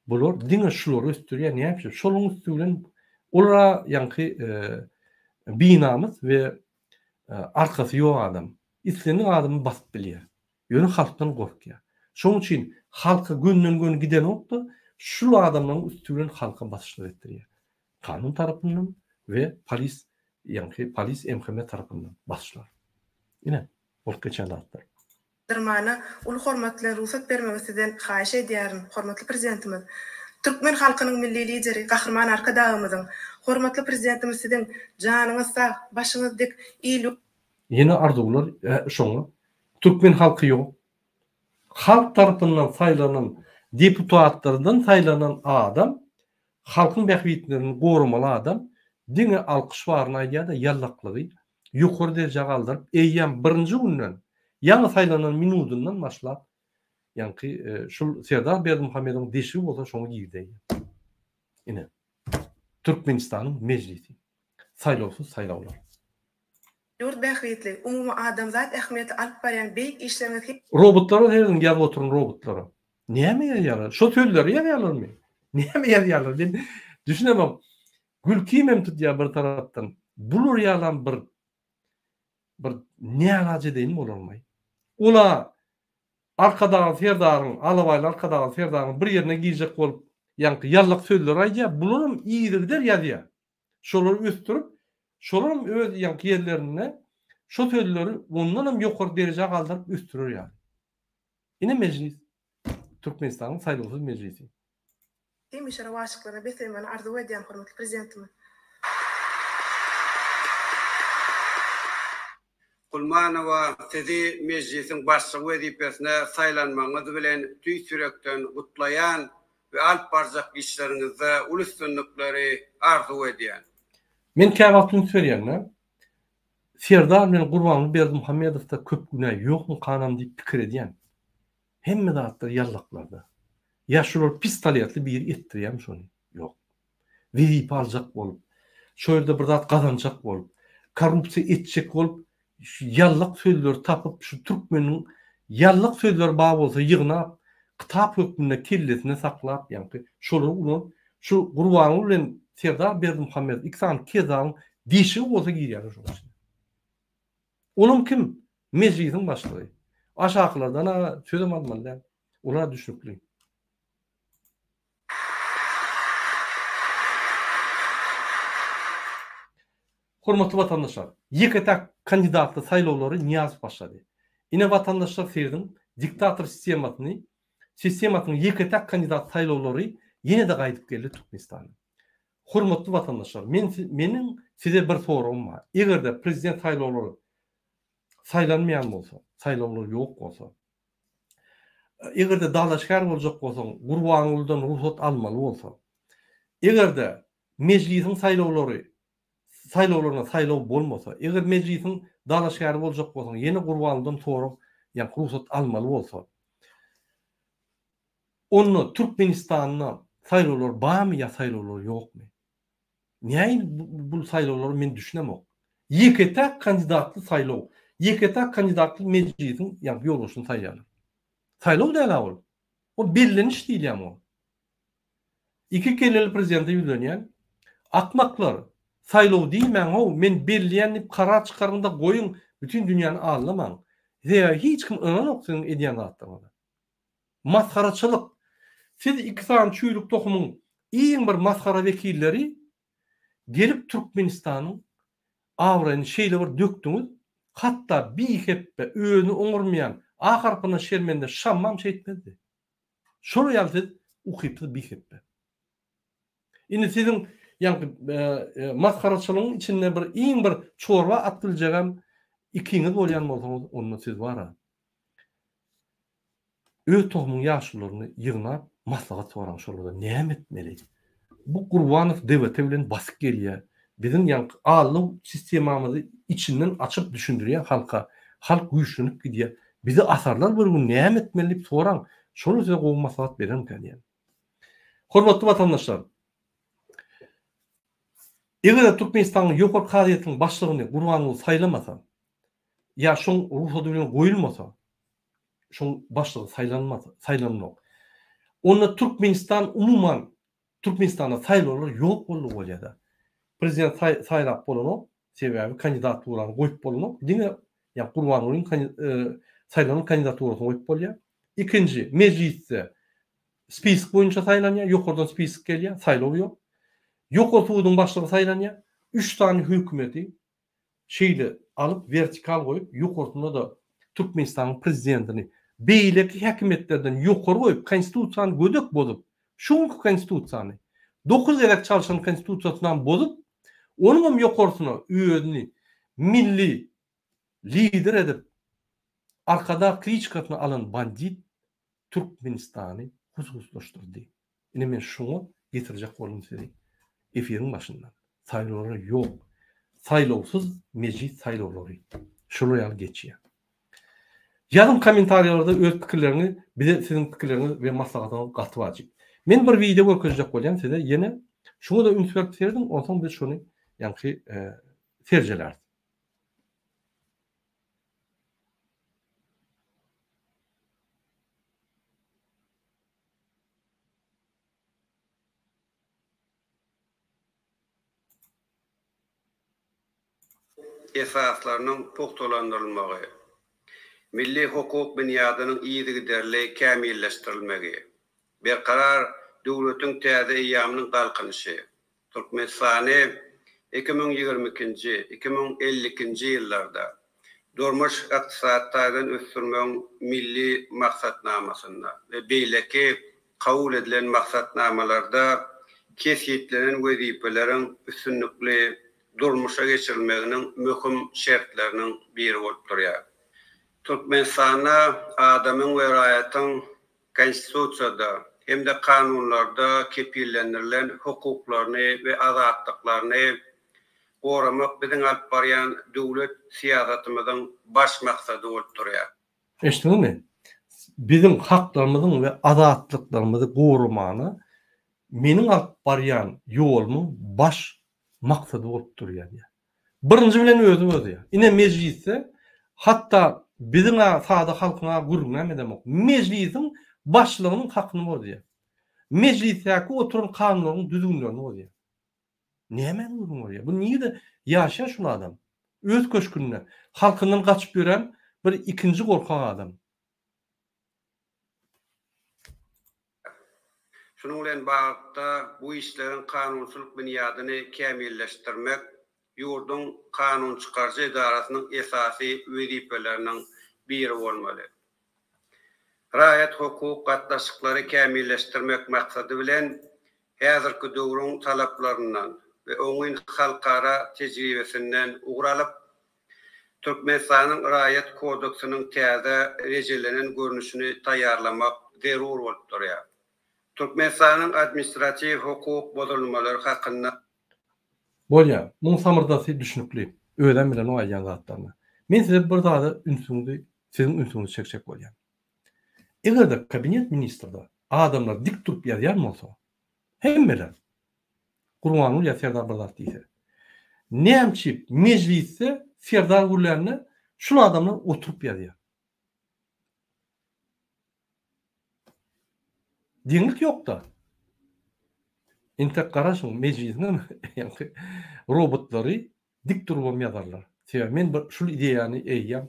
bular diňe şulary östürýär, näme? Şoluň üstünden olara ýanky binamyz we arkasy ýok adam. İslenin adamy basyp bilýär. Ýöne halkdan gorkýar. Şoň üçin halka günden giden okdy, şu adamlaryň üstünden halka basyşlar etdirýär. Kanun tarapyndan we polis, ýanky polis MHM tarapyndan basyşlar. Ine bol geçenler. Dırmana ulu hormatly ruhsat bermegisinden haýyş edýärin, hormatly prezidentimiz. Türkmen halkynyň milli lideri, gahrman arkadaşymyzyň, hormatly prezidentimiz sizin janyňyz sag, başyňyz dik iýlik. Ýene arzuwlar şoňa Türkmen halky ýok. halk tarapyndan saýlanan deputatlardan saýlanan adam, halkın bähwitlerini gorumaly adam, diňe alkyş baryna aýdýar-da ýallaklygy ýokary derejä galdyryp, eýýän birinji günden ýa-ni saýlanan minudundan başlap, ýani şol Serdar Berdimuhammedowyň deşigi bolsa şoňa giýdi. Ine Türkmenistanyň mejlisi, saýlawsuz saýlawlar. Ýurt bähwitli, umumy adamzat ähmiýeti alyp barýan beýik işlerine Robotlara herden ýazyp oturun robotlara. Näme ýaýarlar? Şo sözleri ýaýarlarmy? Näme ýaýarlar? Ben düşünemem. Gülkimem tutýar bir tarapdan. Bulur ýalan bir nälaje deýin bolarmy? Ola arkadagy Serdaryň, alabaýly arkadagy Serdaryň bir ýerine giýjek bolup, ýani ýallyk sözler aýdýar, bularam iýdirler ýazýar. Şolary östürip, şolaryň öz ýani ýerlerine şo sözleri ondan hem ýokary derejä galdyryp östürür ýani. Ine mejlis Türkmenistanyň saýlawsuz mejlisi. Demişler waşyklygyna besemen arzu edýän hormatly prezidentimiz. Gulmanowa sizi mejlisiň başlygy wezipesine saýlanmaňyz bilen tüý sürekden gutlaýan we alyp barjak işleriňizde ul üstünlikleri arzu edýän. Men käwagtyn söýýän, Serdar bilen Gurbanly Berdimuhammedowda köp günah ýokmy kanam diýip pikir edýän. Hemme zatlar ýallaklarda. Ýaşular pistoletli bir etdirýär şonu. Ýok. Wezip aljak bolup, şo ýerde bir zat gazanjak bolup, korrupsiýa etjek bolup, ýallyk sözler tapyp şu türkmeniň ýallyk sözler bar bolsa ýygnap, kitap hökmünde kellesine saklap, ýani şolary unup, şu Gurbanly bilen Serdar Berdimuhammedow ikisany kezaň deşigi bolsa giýýär şo. Onuň kim? Mejlisiň başlygy. Aşağılardan sözüm almalı. Olar düşünükli. Hormatly vatandaşlar, ýeketek kandidatly saýlawlary niýaz başlady. Ine vatandaşlar serdiň diktator sistematyny, sistematyň ýeketek kandidat saýlawlary ýene-de gaýdyp geldi Türkmenistana. Hormatly vatandaşlar, meniň size bir sorum bar. Egerde prezident saýlawlary saýlanmaýan bolsa, saýlawlar ýok bolsa, egerde dalaşgar boljak bolsa, Gurbanlydan ruhsat almaly bolsa, egerde mejlisiň saýlawlaryna saýlaw bolmasa, eger mejlisiň dalaşgar boljak bolsa, ýene Gurbanlydan sorap, ýani ruhsat almaly bolsa, onu Türkmenistanyň saýlawlary barmy ýa saýlawlary ýokmy? Näme bu saýlawlary men düşünemok. Ýeketek kandidatly saýlaw, ýeketek kandidatly mejlisiň ýa ýoluşyny saýlaýar. Saýlaw däl ol. O bellenmiş diýilýär o. İki kelleli prezidenti ýüzlenýän akmaklar saýlaw diýmän o, men belleýän karar çykarganda goýun bütün dünýäni anlamaň. Zera hiç kim anlamaksyň edýän zatlar. Maskaraçylyk. Siz ikisany çüýlük tohumyň iň bir maskara wekilleri gelip Türkmenistanyň awrasyny şeýle bir dökdüňiz. Hatta bir heppe öňü oňurmaýan ahyrkyna şermende şammam şeýtmedi. Şonu ýaltyp ukypdy bir heppe. Indi siziň ýani maskaraçylygyň içinde bir iň bir çorba atyljagan ikiňiz bolýan bolsaňyz onu siz bara. Öz tohumyň ýaşlaryny ýygnap maslahat soraň şolada näme etmeli? Bu Gurbanow dewleti bilen basyp gelýär. Bizim ýani alyw sistemamyzy içinden açyp düşündirýär halka. Halk güýçlenip gidýär. Bizi asarlar bir gün näme etmeli diýip soraň. Şonu size gowy maslahat berem diýär. Hormatly vatandaşlar, eger Türkmenistanyň ýokary kadyýatynyň başlygyny Gurbanow saýlamasa, ýa şoň ruhsat bilen goýulmasa, şoň başlygy saýlanmak. Onu Türkmenistan umuman Türkmenistana saýlawlar ýok boldy bolýar. Prezident saýlap bolany, sebäbi kandidaturalarny goýup bolany, diňe ýa Gurbanlyň saýlanan kandidaturasyny goýup bolýar. İkinji, mejlisde spisk boýunça saýlanýar, ýokardan spisk gelýär, saýlaw ýok. Ýokary suwdyň başlygy saýlanýar. 3 tane hökümeti şeýle alyp vertikal goýup, ýokarsyna da Türkmenistanyň prezidentini beýleki häkimetlerden ýokary goýup, konstitusiýany gödök bozup, şoňky konstitusiýany 9 ýyllyk çalışan konstitusiýasyndan bozup, onuň ýokarysyna özüni milli lider edip, arkada kriçkasyny alan bandit Türkmenistan'ı hususlaştırdı. Ine men şunu getirecek bolum size. Efirin başından. Saylawlar yok. Saylawsuz meclis saylawlary. Şunu ýaly geçýär. Yazın komentarlarda öz pikirlerini, bize sizin pikirleriniz ve maslahatyňyzy gatyp ajyp. Men bir video görkezjek bolýan size ýene şunu da ünsürip serdim, ondan biz şunu ýa-ni serjeler. Esaslarynyň pogtalandyrylmagy, milli hukuk bunyadynyň iyigi derli kämilleşdirilmegi, berkarar döwletiň täze eýamynyň galkynşy, Türkmenistany 2022-nji 2052-nji ýyllarda durmuş ykdysadyň ösürmeň milli maksatnamasyna we beýleki kabul edilen maksatnamalarda kesýetlenen wezipeleriň üstünlikli durmuşa geçirilmeginiň möhüm şertleriniň biri bolup durýar. Türkmenistana adamyň we raýatyň konstitusiýada hem-de kanunlarda kepillendirilen hukuklaryny we azatlyklaryny goramak biziň alyp barýan döwlet siýasatymyzyň baş maksady bolup durýar. Eşdiňizmi? Biziň haklarymyzyň we azatlyklarymy gorumany meniň alyp barýan ýolumyň baş maksady bolup durýar. Birinji bilen özüm özü. Ine meclisde hatta biziň sada halkyna gurulmam edemok. Meclisiň başlygynyň hakyny bolýar. Meclisdäki oturan kanunlaryň düzgünlerini bolýar. Näme bolýar? Bu niýe ýaşa şol adam? Öz köşkünde halkyndan gaçyp gören bir ikinji gorkak adam. Şunun bilen bagda bu işlerin kanunçylyk bunyadyny kämilleşdirmek ýurdun kanun çykarjy idarasynyň esasy wezipeleriniň biri bolmaly. Raýat hukuk gatnaşyklary kämilleşdirmek maksady bilen häzirki döwrüň talaplaryndan we oňyn halkara tejribesinden uguralyp Türkmenistanyň Raýat kodeksining täze rejelenen görnüşini taýýarlamak zerur bolup durýar. Türkmenistanyň administrativ hukuk bozulmalary hakynda bolýar. Muň samyrdasy düşünükli. Öýden bilen o aýan zatlaryny. Men size bir daha ünsüňizi, sizin ünsüňizi çekjek bolýan. Egerde kabinet ministrida adamlar dik turup ýazýar bolsa, hemmeler Gurbanuly ýa Serdar Bardat diýse. Näçip meclisde Serdar Gurlaryny şu adamlar oturup ýazýar. Diňlik ýok da. Inte garaşyň meclisiniň robotlary dik turup ýazarlar. Sebäbi men şu ideýany eýýäm.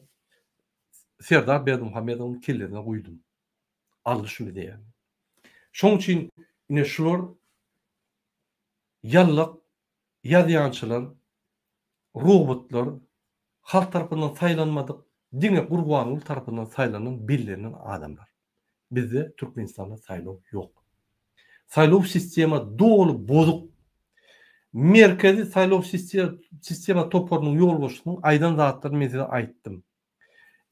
Serdar Berdimuhammedowyň kellerine guýdum. Algyşym ideýany. Şoň üçin ine şular ýallyk ýazýançylar, robotlar halk tarapyndan saýlanmadyk, diňe Gurbanuly tarapyndan saýlanan billenen adamlar. Bizde Türkmenistanda saýlaw ýok. Saýlaw sistema dolu bozuk. Merkezi saýlaw sistema toporunyň ýol boşlugyny aýdan zatlar mesele aýtdym.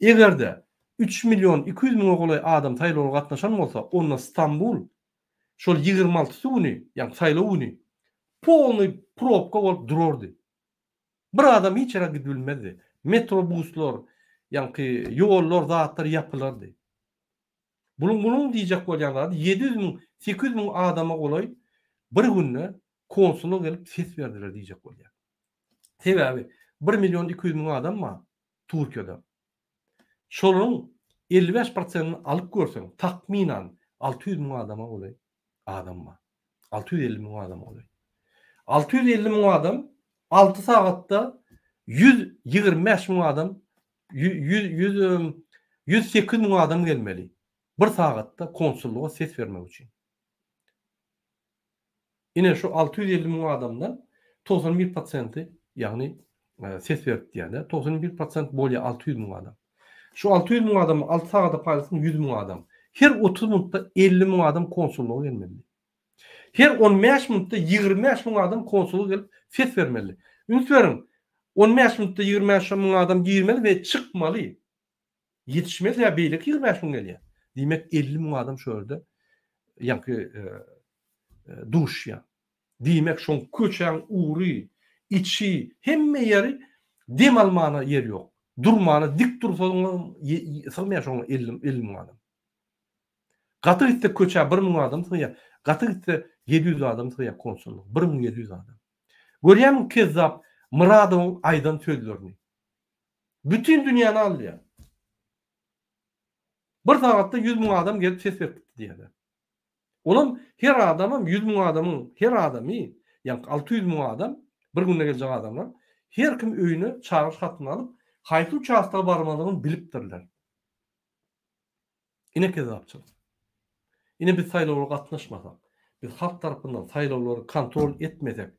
Egerde 3.200.000 golay adam saýlawga gatnaşan bolsa, onda İstanbul şol 26 güni, ýa-ni saýlaw güni polny probka bolup durardy. Bir adam hiç ýere gidilmezdi. Metrobuslar, ýa-ni ýollar zatlar ýapylardy. Bunun diýjek bolýanlar 700.000, 800.000 adama golay bir günde konsulga gelip ses berdiler diýjek bolýar. Sebäbi 1.200.000 adam ma Türkiýede. Şolun 55%'ni alıp görsen takminan 600.000 adama golay adam ma. 650.000 adam golay. 650.000 adam 6 saatda 125.000 adam 108.000 adam gelmeli. Bir saatda konsulluğa ses vermek için. Yine şu 650.000 adamdan 91%'i yani ses verdi yani 91% bolya 600.000 adam. Şu 600.000 adamı 6 saatte paylaşsın 100.000 adam. Her 30 minutta 50.000 adam konsulluğa gelmeli. Her 15 minutta 25.000 adam konsulluğa gelip ses vermeli. Ünitlerin 15 minutta 25.000 adam girmeli ve çıkmalı. Yetişmeli ya beylik 25.000 geliyor. Demek 50 bin adam şöyle yankı duşya. Demek şon köçen uğri, içi, hemme yeri dem almana yer yok. Durmana dik dursaňa sığmaýar şoň 50 bin adam. Gaty gitse köçä 1000 adam sığýar. Gaty gitse 700 adam sığýar konsulluk. 1700 adam. Görýän kezzap Muradowyň aýdan sözlerini. Bütün dünýäni alýar. Bir sagatda 100 bin adam gelip ses berdi diýerler. Olam her adamam 100 bin adamın her adamy, yani 600 bin adam bir günde gelecek adamlar her kim öýüne çağrış hatyny alıp haýsy uçakda barmalygyny bilipdirler. Ine kezapçylyk. Ine biz saýlawlara gatnaşmasak, biz halk tarapyndan saýlawlary kontrol etmesek,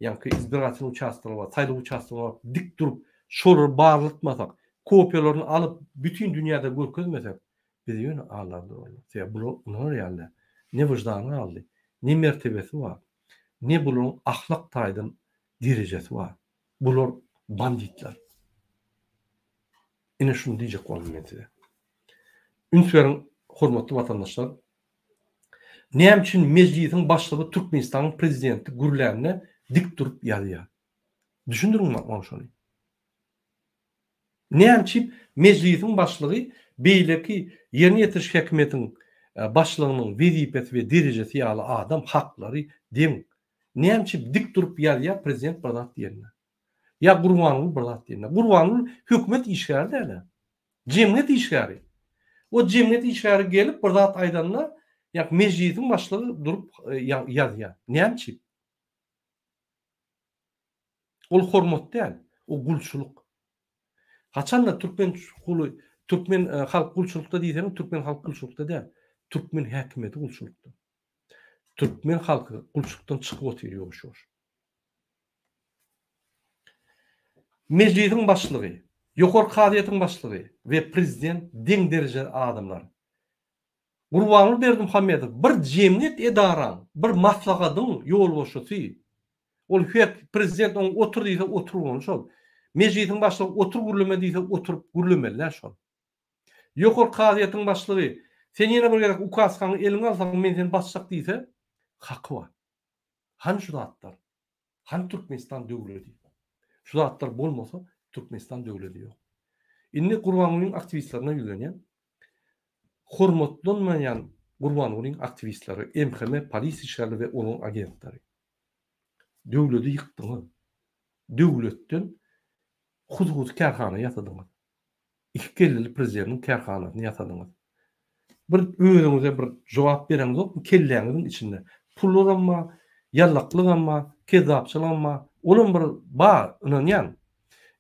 yani izbiratiň uçakları, saýlaw uçakları dik durup şoları barlytmasak, kopyalaryny alıp bütün dünýäde görkezmesek, biz ýöne ağlardy bolýar. Sebäbi bu ýaly. Ne vicdany aldy, ne mertebesi var, ne bulun ahlak taýdyn derejesi var. Bular banditler. Ine şunu diýjek boldum men size. Ünsüň hormatly watandaşlar, näme üçin mejlisiň başlygy Türkmenistanyň prezidenti gürlerine dik durup ýalýar? Düşündürüňmi mana şonu? Näme üçin mejlisiň başlygy beýleki ýerine ýetiriş häkimetiň başlygynyň wezipeti we derejesi ýaly adam haklary dem. Näme üçin dik durup ýalýar prezident Barzat ýerine? Ya Gurbanuly Barzat ýerine. Gurbanuly hökümet işgäri däl. Jemgyýet işgäri. O jemgyýet işgäri gelip Barzat aýdanlar ýa mejlisiň başlygy durup ýalýar. Näme üçin? Ol hormat däl, o gulçuluk. Haçanda Türkmen halk gulçulukda diýsem, Türkmen halk gulçulukda däl. Türkmen häkimeti gulçulukda. Türkmen halky gulçulukdan çykyp oturýar şoş. Mejlisiň başlygy, ýokary kadiýetyň başlygy we prezident deň derejeli adamlar. Gurbanuly Berdimuhammedow bir jemgyýet edaran, bir maslahatyň ýolbaşçysy. Ol prezident oň otur diýse oturýan şol. Mejlisiň başlygy otur gürleme diýse oturup gürlemeler şol. Ýokary kadiýetyň başlygy sen ýene bir gerek ukaskany eliňe alsaň men seni basjak diýse haky bar. Han şu zatlar. Han Türkmenistan döwleti. Şu zatlar bolmasa Türkmenistan döwleti ýok. Indi Gurbanulyň aktivistlerine ýülenýän hormatlanmaýan Gurbanulyň aktivistleri, MHM polis işleri we onun agentleri. Döwleti ýykdyňyz. Döwletden huzur kärhana ýatadyňyz. İki kelleli prezidentiň kärhanasyny ýatadyňyz. Bir özüňize bir jogap bereňiz ýokmy kelleňiziň içinde? Pullanma, ýallaklygyma, kezapçylygyma, olam bir bar ynanýan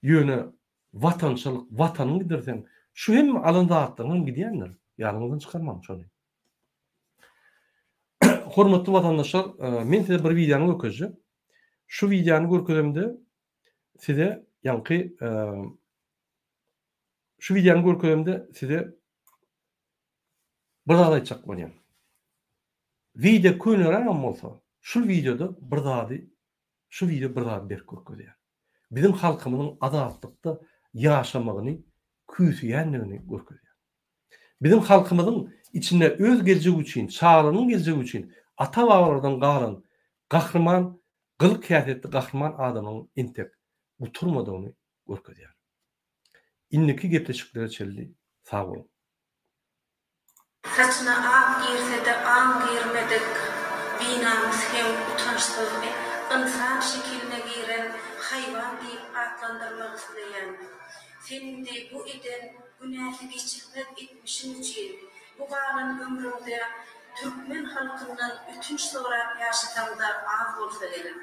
ýöne watançylyk, watanyň gidersen, şu hem alyndatdygyň gidýändir. Ýalňyzdan çykarmam şonu. Hormatly watandaşlar, men size bir videony göközjek. Şu videony görkezemde size ýanky şu videony görkezemde size bir zat aýtjak bolýan. Video köňeräm bolsa, şu videoda bir zady, şu video bir zady berip görkezýär. Bizim halkymyzyň azatlykda ýaşamagyny küýsýänligini görkezýär. Bizim halkymyzyň içinde öz geljegi üçin, çağranyň geljegi üçin ata babalardan galan gahrman, gylyk käsetli gahrman adamyň intek uturmadygyny görkezýär. Inniki gepleşiklere çeldi. Sağ olun. Saçına ak girse de an girmedik, binamız hem utançlığı, insan şekiline giren hayvan deyip adlandırmak isteyen. Senin de bu eden günahı geçirmek etmişin için, bu kalan ömründe Türkmen halkından ötünç olarak yaşatan da az olsa derim.